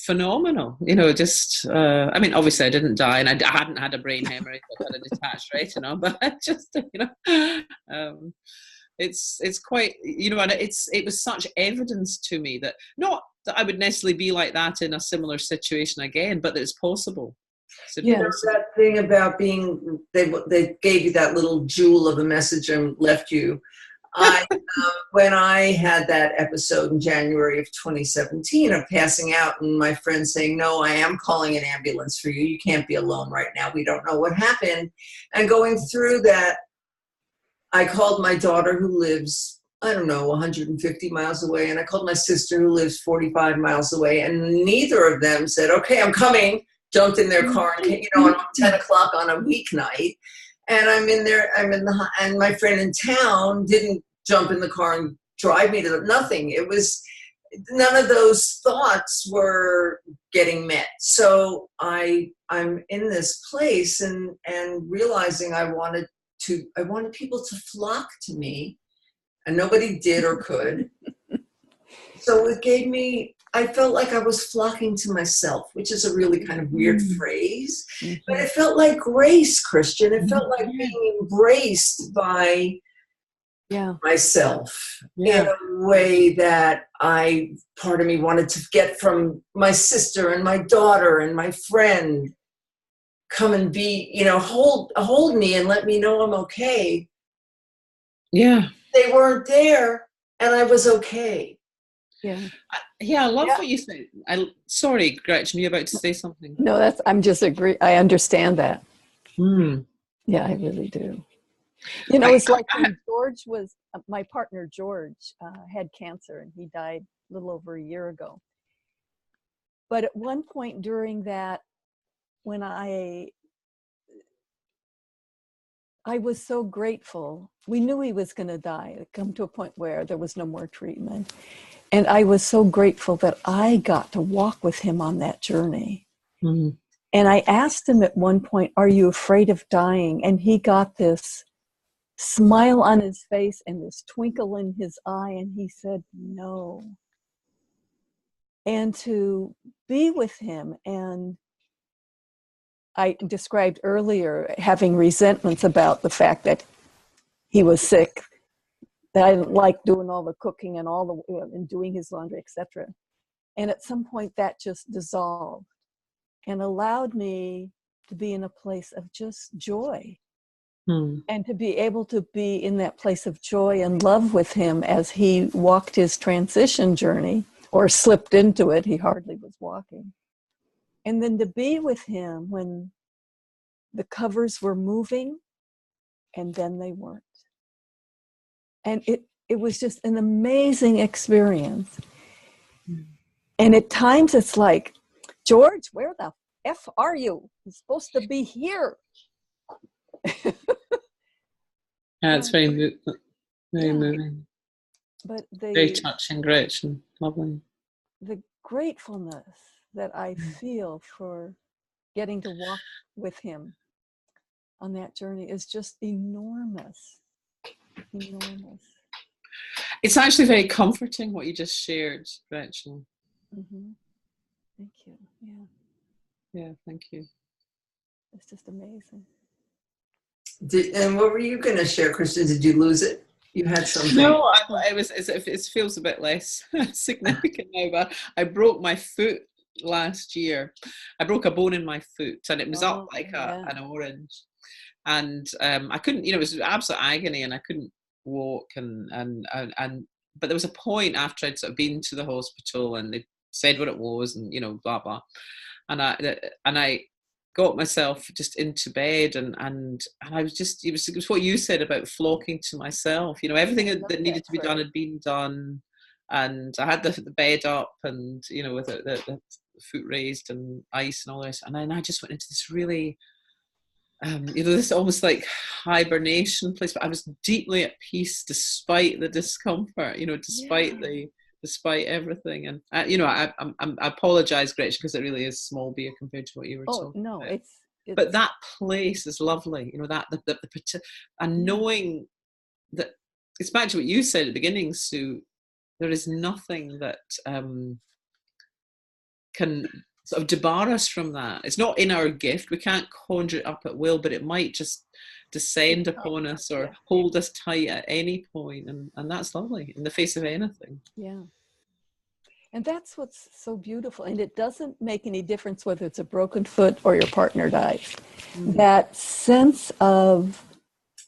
phenomenal. Just I mean, obviously I didn't die, and I hadn't had a brain hemorrhage. I had a detached retina, but just it's quite, and it was such evidence to me that not that I would necessarily be like that in a similar situation again, but that it's possible. That thing about being, they gave you that little jewel of a message and left you. When I had that episode in January of 2017 of passing out and my friend saying, no, I am calling an ambulance for you. You can't be alone right now. We don't know what happened. And going through that, I called my daughter who lives, 150 miles away. And I called my sister who lives 45 miles away. And neither of them said, okay, I'm coming. Jumped in their car and came, on 10 o'clock on a weeknight. And and my friend in town didn't jump in the car and drive me to nothing. It was, none of those thoughts were getting met. So I'm in this place and realizing I wanted people to flock to me, and nobody did or could. So it gave me, I felt like I was flocking to myself, which is a really kind of weird phrase, but it felt like grace, Christian. It felt like being embraced by myself in a way that part of me wanted to get from my sister and my daughter and my friend. Come and be, hold me and let me know I'm okay. Yeah. They weren't there and I was okay. I love what you said. Sorry, Gretchen, you're about to say something. No, I'm just agree. I understand that. Yeah, I really do. It's like when George was, my partner George had cancer and he died a little over a year ago. But at one point during that, when I was so grateful. We knew he was going to die. It come to a point where there was no more treatment. And I was so grateful that I got to walk with him on that journey. Mm-hmm. And I asked him at one point, are you afraid of dying? And he got this smile on his face and this twinkle in his eye. And he said, no. And to be with him, and I described earlier having resentments about the fact that he was sick, that I didn't like doing all the cooking and and doing his laundry, etc. And at some point that just dissolved and allowed me to be in a place of just joy. And to be able to be in that place of joy and love with him as he walked his transition journey, or slipped into it. He hardly was walking. And then to be with him when the covers were moving and then they weren't. And it was just an amazing experience. And at times it's like, George, where the F are you? You're supposed to be here. It's very moving. But very touching, Gretchen. Lovely. The gratefulness that I feel for getting to walk with him on that journey is just enormous. Enormous. It's actually very comforting what you just shared, Gretchen. Mm-hmm. Thank you. Yeah, thank you. It's just amazing. And what were you going to share, Christian? Did you lose it? You had something. No, it feels a bit less significant now, but I broke my foot last year. I broke a bone in my foot, and it was up like an orange. And I couldn't, it was absolute agony, and I couldn't walk. And but there was a point after I'd sort of been to the hospital, and they said what it was, and blah blah. And I got myself just into bed, and I was just, it was what you said about flocking to myself. Everything that needed to be done had been done, and I had the bed up, and with the foot raised and ice and all this, and then I just went into this really this almost like hibernation place, but I was deeply at peace despite the discomfort, despite everything. And I apologize, Gretchen, because it really is small beer compared to what you were talking no, about. it's But that place is lovely, that and knowing that it's back to what you said at the beginning, Sue. There is nothing that can sort of debar us from that. It's not in our gift. We can't conjure it up at will, but it might just descend upon us or hold us tight at any point, and that's lovely in the face of anything. Yeah. And that's what's so beautiful. And it doesn't make any difference whether it's a broken foot or your partner dies. That sense of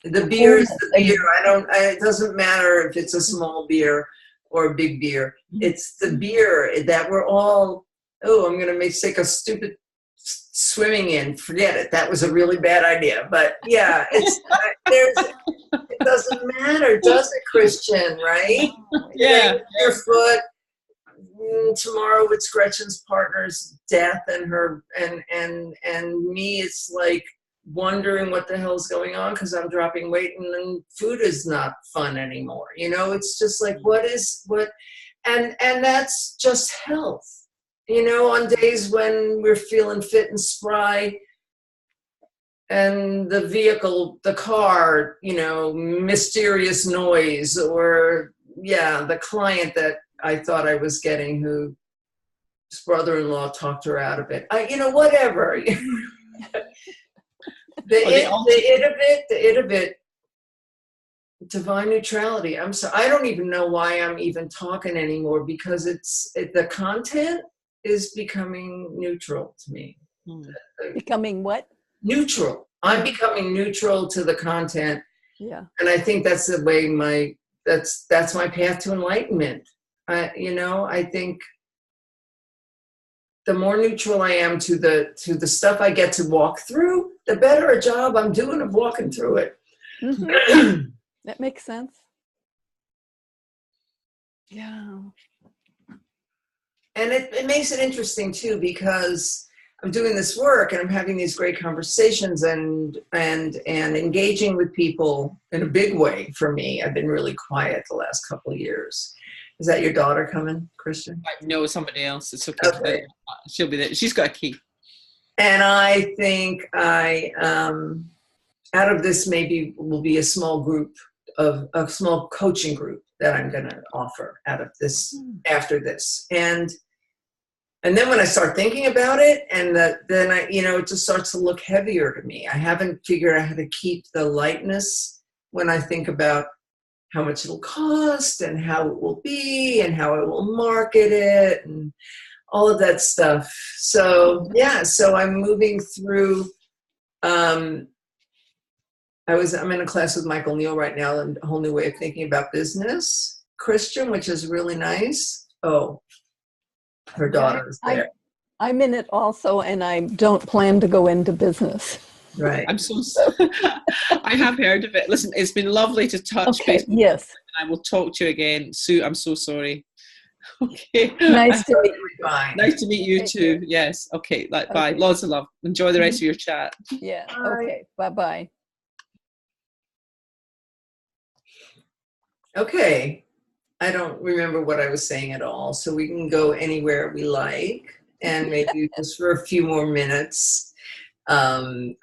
the beer is the beer. It doesn't matter if it's a small beer or a big beer. It's the beer that we're all, I'm going to make a stupid swimming in. Forget it. That was a really bad idea. But yeah, it doesn't matter, does it, Christian, right? Yeah. Your foot. Tomorrow it's Gretchen's partner's death and her and me, it's like wondering what the hell's going on because I'm dropping weight and then food is not fun anymore. It's just like and that's just health. On days when we're feeling fit and spry and the car, mysterious noise, or the client that I thought I was getting, whose brother-in-law talked her out of it. Whatever. The it of it, divine neutrality. I'm sorry, I don't even know why I'm even talking anymore, because the content is becoming neutral to me. Becoming what? Neutral. I'm becoming neutral to the content. Yeah. And I think that's the way that's my path to enlightenment. I think the more neutral I am to the stuff I get to walk through, the better a job I'm doing of walking through it. Mm-hmm. That makes sense. Yeah. And it makes it interesting too, because I'm doing this work and I'm having these great conversations and engaging with people in a big way. For me, I've been really quiet the last couple of years. Is that your daughter coming, Christian? No, somebody else. It's okay. She'll be there. She's got a key. And I think out of this maybe will be a small group a small coaching group that I'm going to offer out of this after this. And then when I start thinking about it, and then I, it just starts to look heavier to me. I haven't figured out how to keep the lightness when I think about how much it'll cost and how it will be and how I will market it and all of that stuff. So so I'm moving through. I'm in a class with Michael Neal right now, and a whole new way of thinking about business, Christian, which is really nice. Oh, her daughter is there. I'm in it also, and I don't plan to go into business. Right. I'm so sorry. I have heard of it. Listen, it's been lovely to touch base. Yes. I will talk to you again. Sue, I'm so sorry. Okay. Nice to meet you. Bye. Nice to meet you too. Yes. Okay. Bye. Lots of love. Enjoy the rest of your chat. Yeah. Bye. Okay. Bye-bye. Okay. I don't remember what I was saying at all, so we can go anywhere we like, and maybe just for a few more minutes. I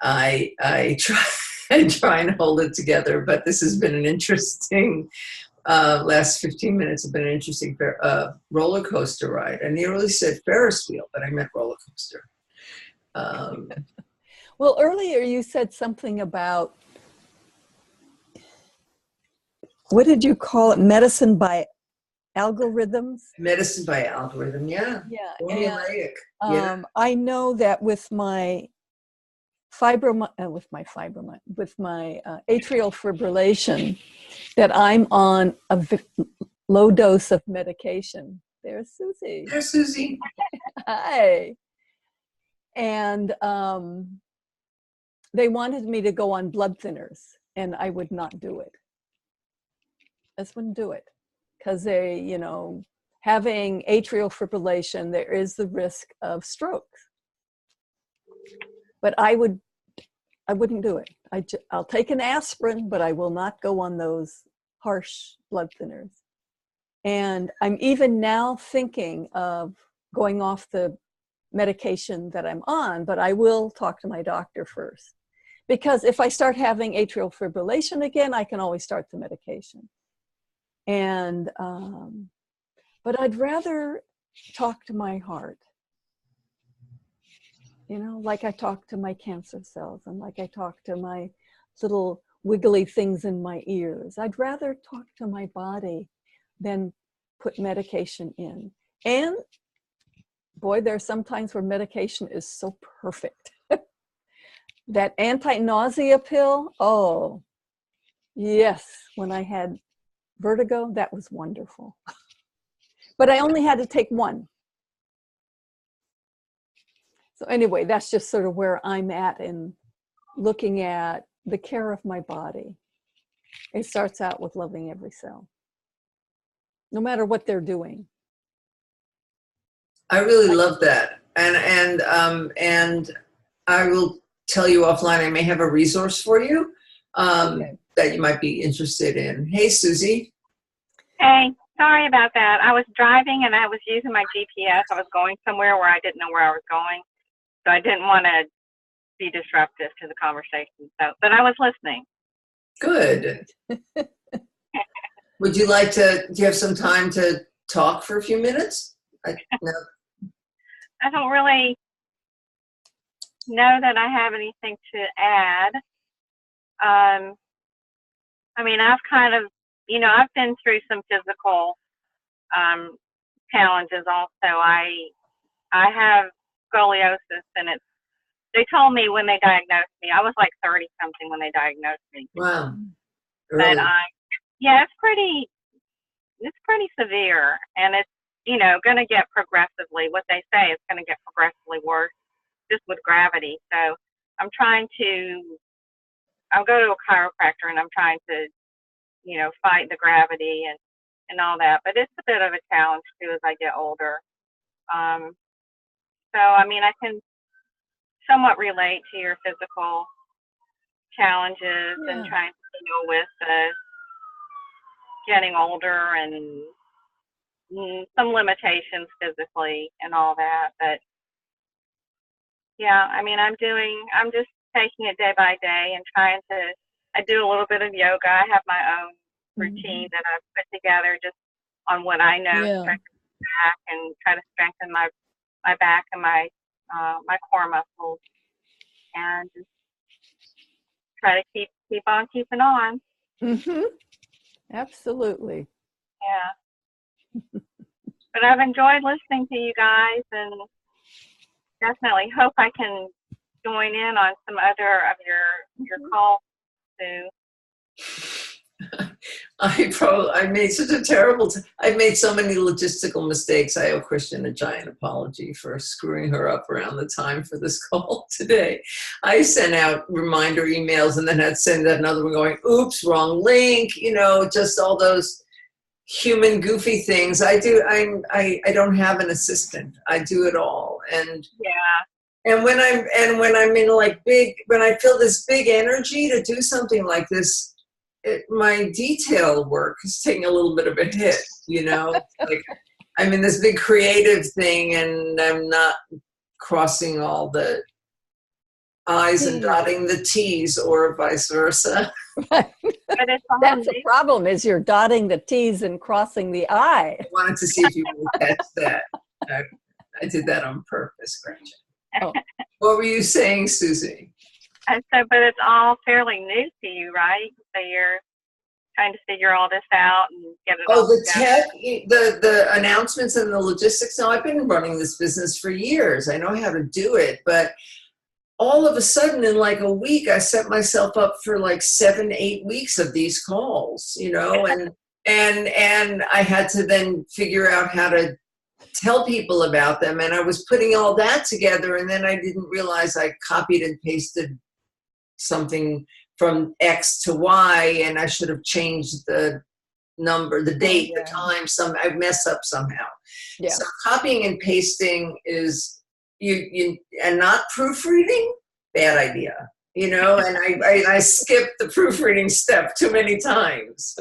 try and hold it together, but this has been an interesting last 15 minutes have been an interesting roller coaster ride. I nearly said Ferris wheel, but I meant roller coaster. Well, earlier you said something about, what did you call it? Medicine by algorithms? Medicine by algorithm, yeah. Yeah. Formulaic. I know that with my atrial fibrillation, that I'm on a low dose of medication. There's Susie. There's Susie. Hi. And they wanted me to go on blood thinners, and I would not do it. I just wouldn't do it, because they, having atrial fibrillation, there is the risk of stroke. But I would I wouldn't do it. I'll take an aspirin, but I will not go on those harsh blood thinners. And I'm even now thinking of going off the medication that I'm on, but I will talk to my doctor first. Because if I start having atrial fibrillation again, I can always start the medication. And, but I'd rather talk to my heart. You know, like I talk to my cancer cells and like I talk to my little wiggly things in my ears. I'd rather talk to my body than put medication in. And boy, there are some times where medication is so perfect. That anti-nausea pill, oh, yes, when I had vertigo, that was wonderful. But I only had to take one. So anyway, that's just sort of where I'm at in looking at the care of my body. It starts out with loving every cell, no matter what they're doing. I really love that. And I will tell you offline, I may have a resource for you Okay. that you might be interested in. Hey, Susie. Hey, sorry about that. I was driving and I was using my GPS. I was going somewhere where I didn't know where I was going. So I didn't want to be disruptive to the conversation. So, but I was listening. Good. Would you like to, do you have some time to talk for a few minutes? No. I don't really know that I have anything to add. I mean, I've kind of, you know, I've been through some physical challenges also. I have scoliosis, and they told me when they diagnosed me, I was like 30 something when they diagnosed me. Wow. But yeah, it's pretty severe, and it's, you know, going to get progressively, what they say, it's going to get progressively worse just with gravity. So I'll go to a chiropractor and I'm trying to, you know, fight the gravity and all that. But it's a bit of a challenge too as I get older. So, I mean, I can somewhat relate to your physical challenges and trying to deal with getting older and some limitations physically and all that. But yeah, I mean, I'm just taking it day by day and I do a little bit of yoga. I have my own routine that I've put together just on what I know, strengthen my back and try to strengthen my back and my core muscles, and just try to keep on keeping on. Mm-hmm. Absolutely. Yeah. But I've enjoyed listening to you guys, and definitely hope I can join in on some other of your calls too. I made such a terrible, I've made so many logistical mistakes. I owe Christian a giant apology for screwing her up around the time for this call today. I sent out reminder emails and then had to send another one going, oops, wrong link, you know, just all those human goofy things. I don't have an assistant. I do it all. And yeah. And when I'm in like when I feel this big energy to do something like this, my detail work is taking a little bit of a hit, you know, like I'm in this big creative thing and I'm not crossing all the I's and dotting the T's or vice versa. That's the problem, is you're dotting the T's and crossing the I. I wanted to see if you would catch that. I did that on purpose, Gretchen. Oh. What were you saying, Susie? But it's all fairly new to you, right? So you're trying to figure all this out and get it all together. The announcements and the logistics. No, I've been running this business for years. I know how to do it, but all of a sudden in like a week, I set myself up for like 7-8 weeks of these calls, you know, and I had to then figure out how to tell people about them. And I was putting all that together, and then I didn't realize I copied and pasted something from X to Y, and I should have changed the number, the date, the time. I mess up somehow. Yeah. So copying and pasting is you and not proofreading, bad idea. and I skipped the proofreading step too many times.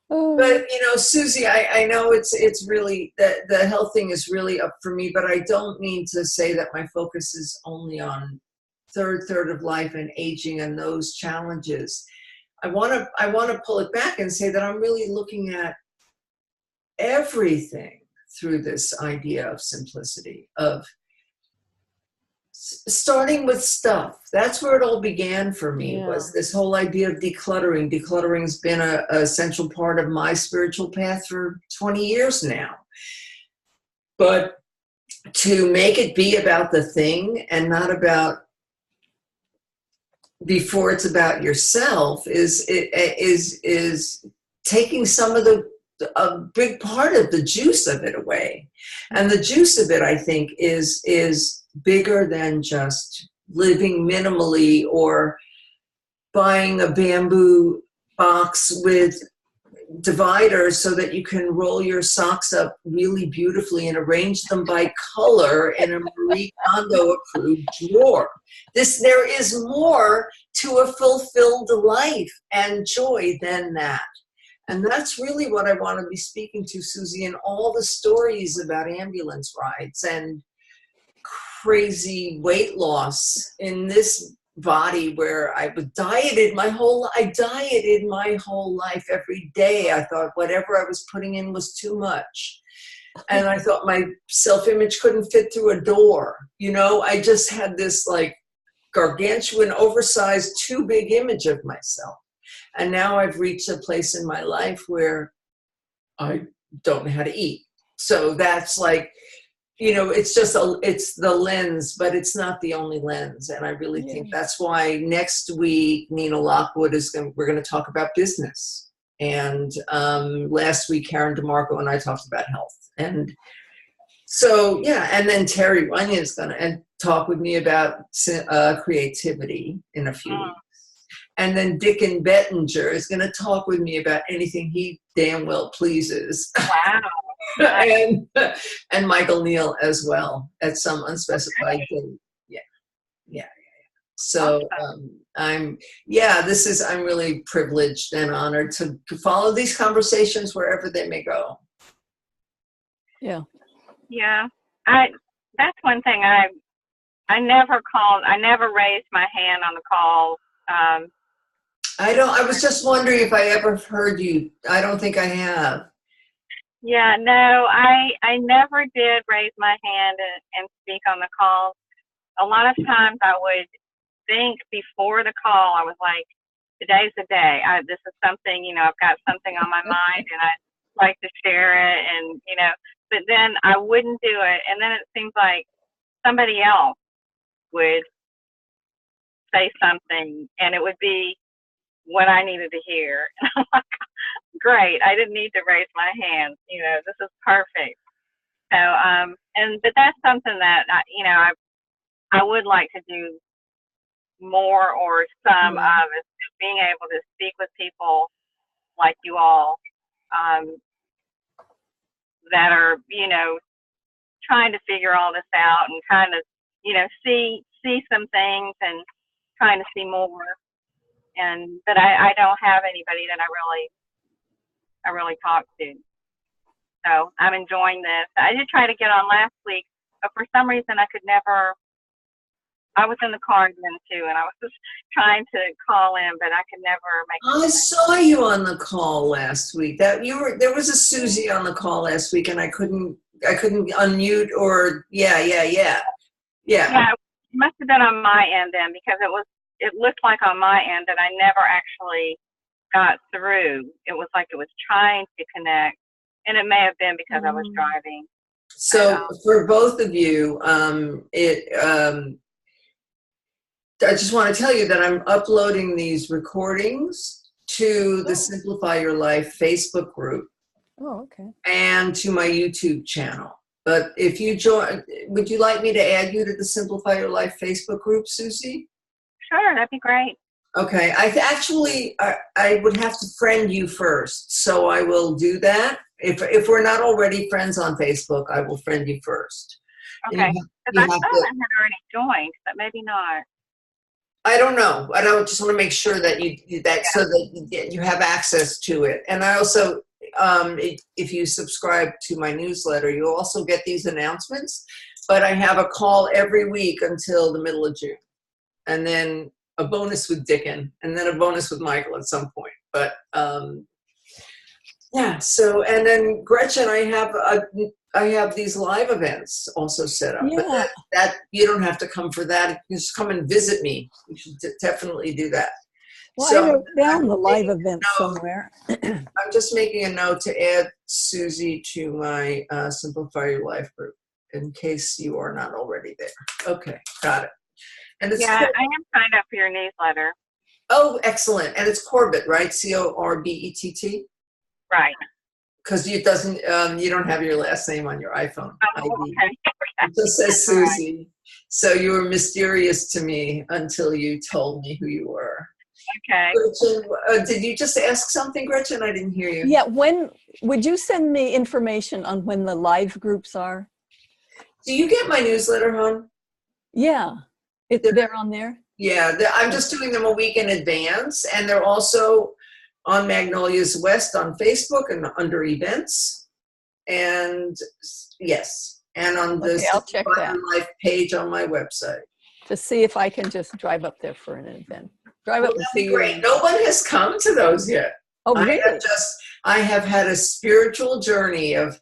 But, Susie, I know it's really, the health thing is really up for me, but I don't mean to say that my focus is only on third of life and aging and those challenges. I want to pull it back and say that I'm really looking at everything through this idea of simplicity, of starting with stuff. That's where it all began for me, was this whole idea of decluttering. Decluttering's been a central part of my spiritual path for 20 years now. But to make it be about the thing and not about before it's about yourself is taking some of a big part of the juice of it away. And the juice of it, I think, is bigger than just living minimally or buying a bamboo box with dividers so that you can roll your socks up really beautifully and arrange them by color in a Marie Kondo approved drawer. There is more to a fulfilled life and joy than that. And that's really what I want to be speaking to, Susie, and all the stories about ambulance rides and crazy weight loss in this body where I dieted my whole life. Every day I thought whatever I was putting in was too much. And I thought my self-image couldn't fit through a door. I just had this like gargantuan, oversized, too big image of myself. And now I've reached a place in my life where I don't know how to eat. So that's like, it's the lens, but it's not the only lens. And I really think that's why next week, Nina Lockwood we're going to talk about business. And last week, Karen DeMarco and I talked about health. And so, and then Terry Runyon is going to talk with me about creativity in a few weeks. And then Dickon Bettinger is going to talk with me about anything he damn well pleases. Wow. and Michael Neal as well at some unspecified date. Yeah. So I'm really privileged and honored to follow these conversations wherever they may go. Yeah. Yeah. That's one thing I never raised my hand on the call. I was just wondering if I ever heard you. I don't think I have. Yeah, no, I never did raise my hand and speak on the call. A lot of times I would think before the call, I was like, today's the day. This is something, I've got something on my mind and I'd like to share it and, but then I wouldn't do it. And then it seems like somebody else would say something and it would be what I needed to hear. And I'm like, great, I didn't need to raise my hand. This is perfect. So, but that's something that, I would like to do more or some of is being able to speak with people like you all that are, trying to figure all this out and kind of, see some things and trying to see more. But I don't have anybody that I really talk to. So I'm enjoying this. I did try to get on last week, but for some reason I was in the car then too, and I was just trying to call in, but I could never make it. I saw you on the call last week. There was a Susie on the call last week, and I couldn't unmute or yeah. Yeah, it must have been on my end then because it looked like on my end that I never actually got through. It was like it was trying to connect, and it may have been because I was driving. So for both of you, I just want to tell you that I'm uploading these recordings to the Simplify Your Life Facebook group. Oh, okay. And to my YouTube channel. But if you join, would you like me to add you to the Simplify Your Life Facebook group, Susie? Sure, that'd be great. Okay. I would have to friend you first, so I will do that. If we're not already friends on Facebook, I will friend you first. Okay. Because I thought I had already joined, but maybe not. I don't know. I don't just want to make sure that so that you have access to it. And I also, if you subscribe to my newsletter, you'll also get these announcements. But I have a call every week until the middle of June, and then a bonus with Dickon, and then a bonus with Michael at some point. But yeah. So, and then Gretchen, I have these live events also set up, but that you don't have to come for that. You just come and visit me. You should definitely do that. Well, So I wrote down the live event somewhere. I'm just making a note to add Susie to my Simplify Your Life group in case you are not already there. Okay, got it. And it's I am signed up for your newsletter. Oh, excellent. And it's Corbett, right? Corbett. Right. Because it doesn't, you don't have your last name on your iPhone ID. Okay. It just says Susie. Right. So you were mysterious to me until you told me who you were. Okay. Gretchen, did you just ask something, Gretchen? I didn't hear you. Yeah. When would you send me information on when the live groups are? Do you get my newsletter, hon? Yeah. They're on there? Yeah. I'm just doing them a week in advance. And they're also on Magnolia's West on Facebook and under events. And yes. And on the I'll check that Life page on my website. To see if I can just drive up there for an event. That'd be great. No one has come to those yet. Oh, really? I have had a spiritual journey of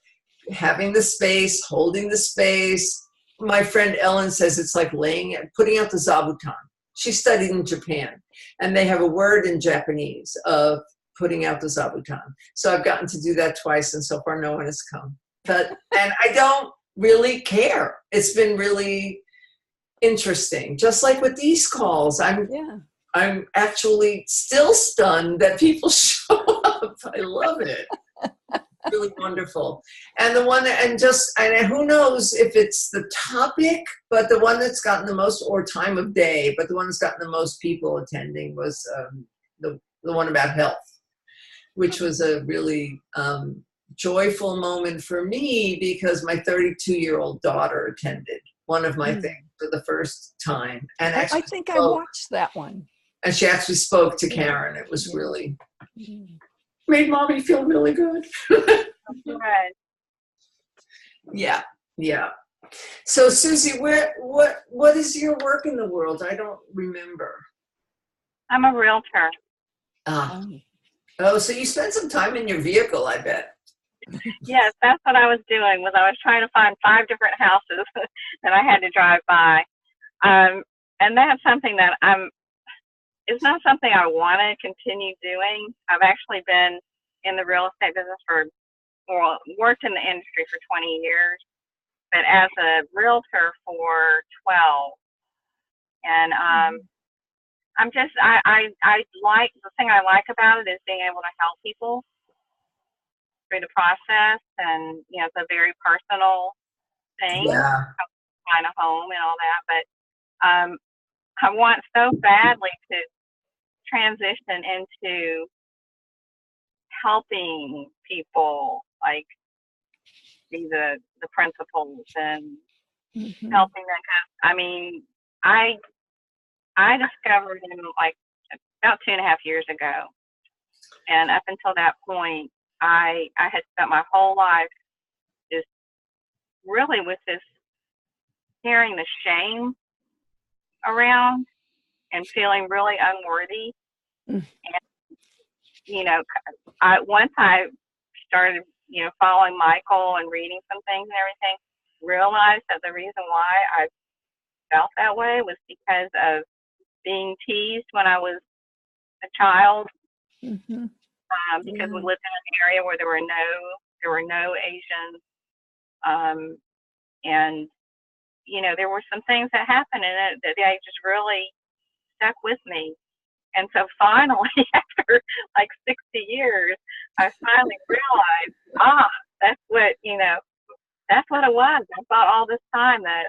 having the space, holding the space. My friend Ellen says it's like putting out the zabuton. She studied in Japan, and they have a word in Japanese of putting out the zabuton. So I've gotten to do that twice, and so far no one has come. And I don't really care. It's been really interesting. Just like with these calls, I'm actually still stunned that people show up. I love it. Really wonderful. And the one, and who knows if it's the topic, but the one that's gotten the most, or time of day, but the one that's gotten the most people attending was the one about health, which was a really joyful moment for me because my 32-year-old daughter attended one of my things for the first time. And actually I think I watched that one. And she actually spoke to Karen. It was really made mommy feel really good. Yeah. So Susie, what is your work in the world? I don't remember. I'm a realtor. Oh, so you spent some time in your vehicle, I bet. Yes, that's what I was doing. I was trying to find 5 different houses that I had to drive by, and that's something that it's not something I want to continue doing. I've actually been in the real estate business worked in the industry for 20 years, but as a realtor for 12. And I'm just, I like, the thing I like about it is being able to help people through the process. And, it's a very personal thing. Yeah. Find a home and all that. But I want so badly to transition into helping people, like be the principals and helping them. I discovered him like about 2.5 years ago, and up until that point, I had spent my whole life just really with this carrying the shame around and feeling really unworthy. And once I started following Michael and reading some things and everything, realized that the reason why I felt that way was because of being teased when I was a child, because we lived in an area where there were no Asians, and there were some things that happened in it that they just really stuck with me. And so finally, after like 60 years, I finally realized, that's what it was. I thought all this time that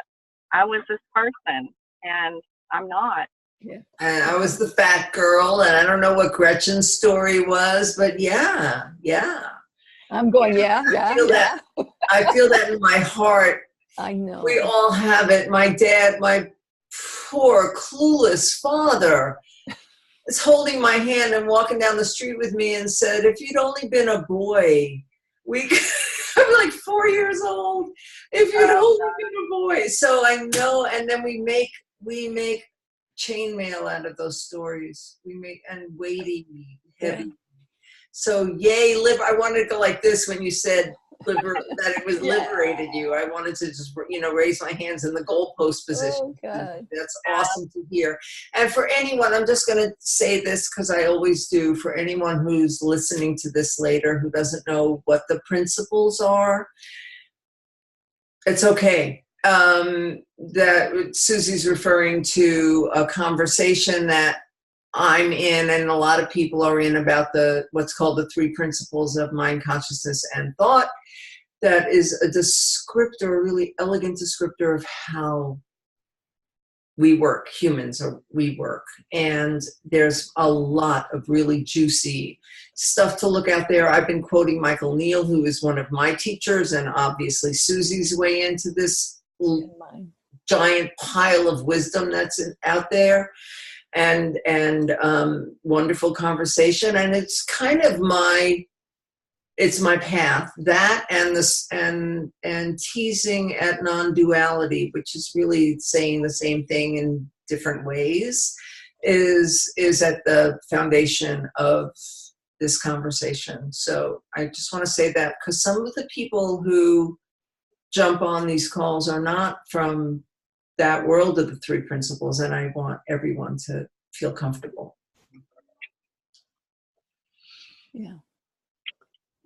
I was this person, and I'm not. Yeah. And I was the fat girl, and I don't know what Gretchen's story was, but yeah. I'm going, yeah. I feel that in my heart. I know. We all have it. My dad, poor, clueless father is holding my hand and walking down the street with me and said, if you'd only been a boy, we could, I'm like 4 years old. If you'd only been a boy. So I know, and then we make chainmail out of those stories. We make, and weighty, heavy. Yeah. So yay, I wanted to go like this when you said that it was liberated you. I wanted to just, raise my hands in the goalpost position. Oh, God. That's awesome to hear. And for anyone, I'm just going to say this because I always do, for anyone who's listening to this later who doesn't know what the principles are, it's okay. That Susie's referring to a conversation that I'm in and a lot of people are in about what's called the 3 principles of mind, consciousness, and thought. That is a descriptor, a really elegant descriptor of how we work, we work. And there's a lot of really juicy stuff to look out there. I've been quoting Michael Neal, who is one of my teachers, and obviously Susie's way into this giant pile of wisdom that's out there. And wonderful conversation, and it's kind of my path, that and this and teasing at non-duality, which is really saying the same thing in different ways, is at the foundation of this conversation. So I just want to say that, because some of the people who jump on these calls are not from that world of the 3 principles, and I want everyone to feel comfortable. Yeah.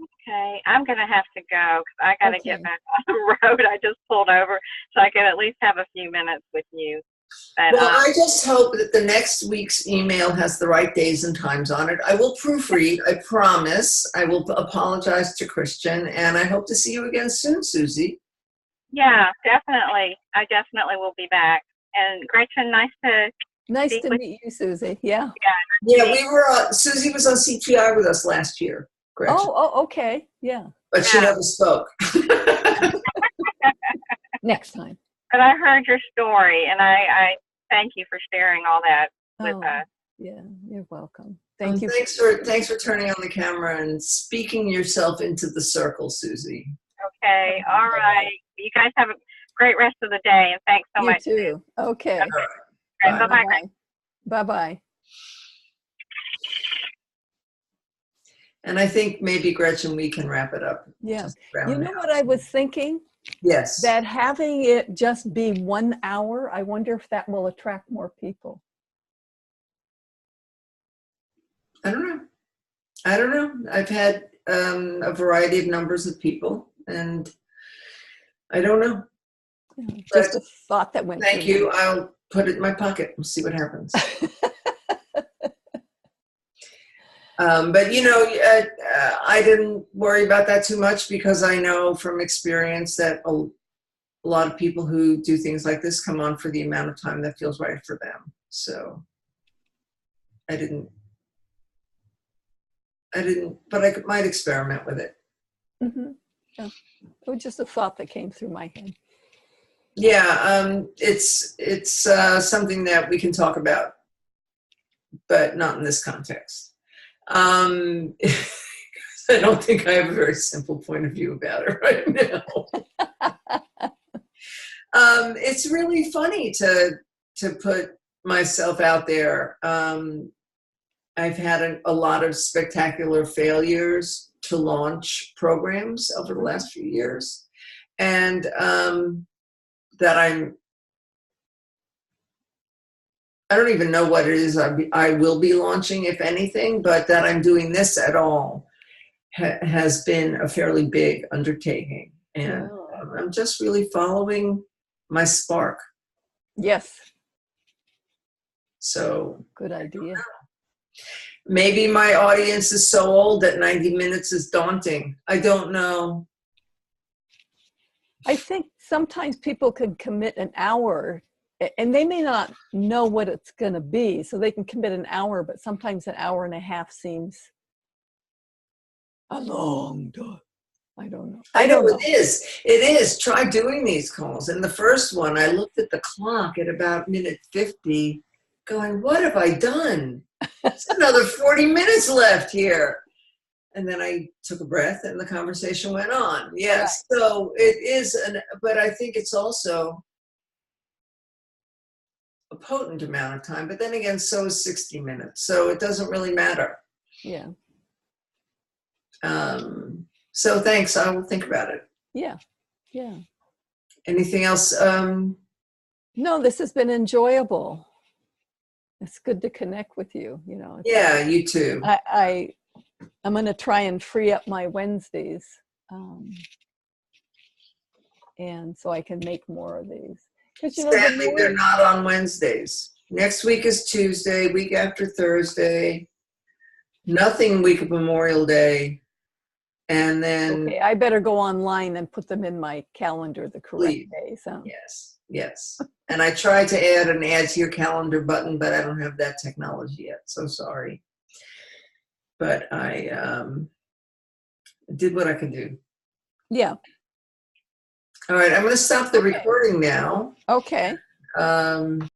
Okay, I'm going to have to go because I got to get back on the road. I just pulled over, so I can at least have a few minutes with you. But, well, I just hope that the next week's email has the right days and times on it. I will proofread, I promise. I will apologize to Christian, and I hope to see you again soon, Susie. Yeah, definitely. I definitely will be back. And Gretchen, nice to meet you, Susie. Yeah. Yeah, we were. Susie was on CTI with us last year. Gretchen. Oh, okay. Yeah. But she never spoke. Next time. But I heard your story, and I thank you for sharing all that with us. Yeah, you're welcome. Thank you. Thanks for turning on the camera and speaking yourself into the circle, Susie. Okay. All right. You guys have a great rest of the day, and thanks so much. You too. Okay. All right. Bye-bye. Bye-bye. And I think maybe, Gretchen, we can wrap it up. Yeah. You know what I was thinking? Yes. That having it just be 1 hour, I wonder if that will attract more people. I don't know. I've had a variety of numbers of people, and I don't know. Yeah, just a thought that went. Thank you. I'll put it in my pocket. We'll see what happens. But I didn't worry about that too much, because I know from experience that a lot of people who do things like this come on for the amount of time that feels right for them. So I didn't, but I might experiment with it. Mm-hmm. Yeah. It was just a thought that came through my head. Yeah, it's something that we can talk about, but not in this context. I don't think I have a very simple point of view about it right now. It's really funny to put myself out there. I've had a lot of spectacular failures to launch programs over the last few years, and that I don't even know what it is I will be launching, if anything, but that I'm doing this at all has been a fairly big undertaking. And I'm just really following my spark. Yes. So. Good idea. Maybe my audience is so old that 90 minutes is daunting. I don't know. I think sometimes people can commit an hour, and they may not know what it's going to be, so they can commit an hour, but sometimes an hour and a half seems a long time. I don't know. I know it is. It is. Try doing these calls. And the first one, I looked at the clock at about minute 50, going, what have I done? There's another 40 minutes left here. And then I took a breath and the conversation went on. Yes. Right. So it is, but I think it's also a potent amount of time. But then again, so is 60 minutes. So it doesn't really matter. Yeah. So thanks. I will think about it. Yeah. Yeah. Anything else? No, this has been enjoyable. It's good to connect with you. You know. Yeah, you too. I'm going to try and free up my Wednesdays, and so I can make more of these. Because sadly, they're not on Wednesdays. Next week is Tuesday. Week after Thursday. Nothing week of Memorial Day. And then okay, I better go online and put them in my calendar the correct days. Huh? Yes. And I tried to add to your calendar button, but I don't have that technology yet. So sorry. But I did what I could do. Yeah. All right, I'm going to stop the recording now. Okay. And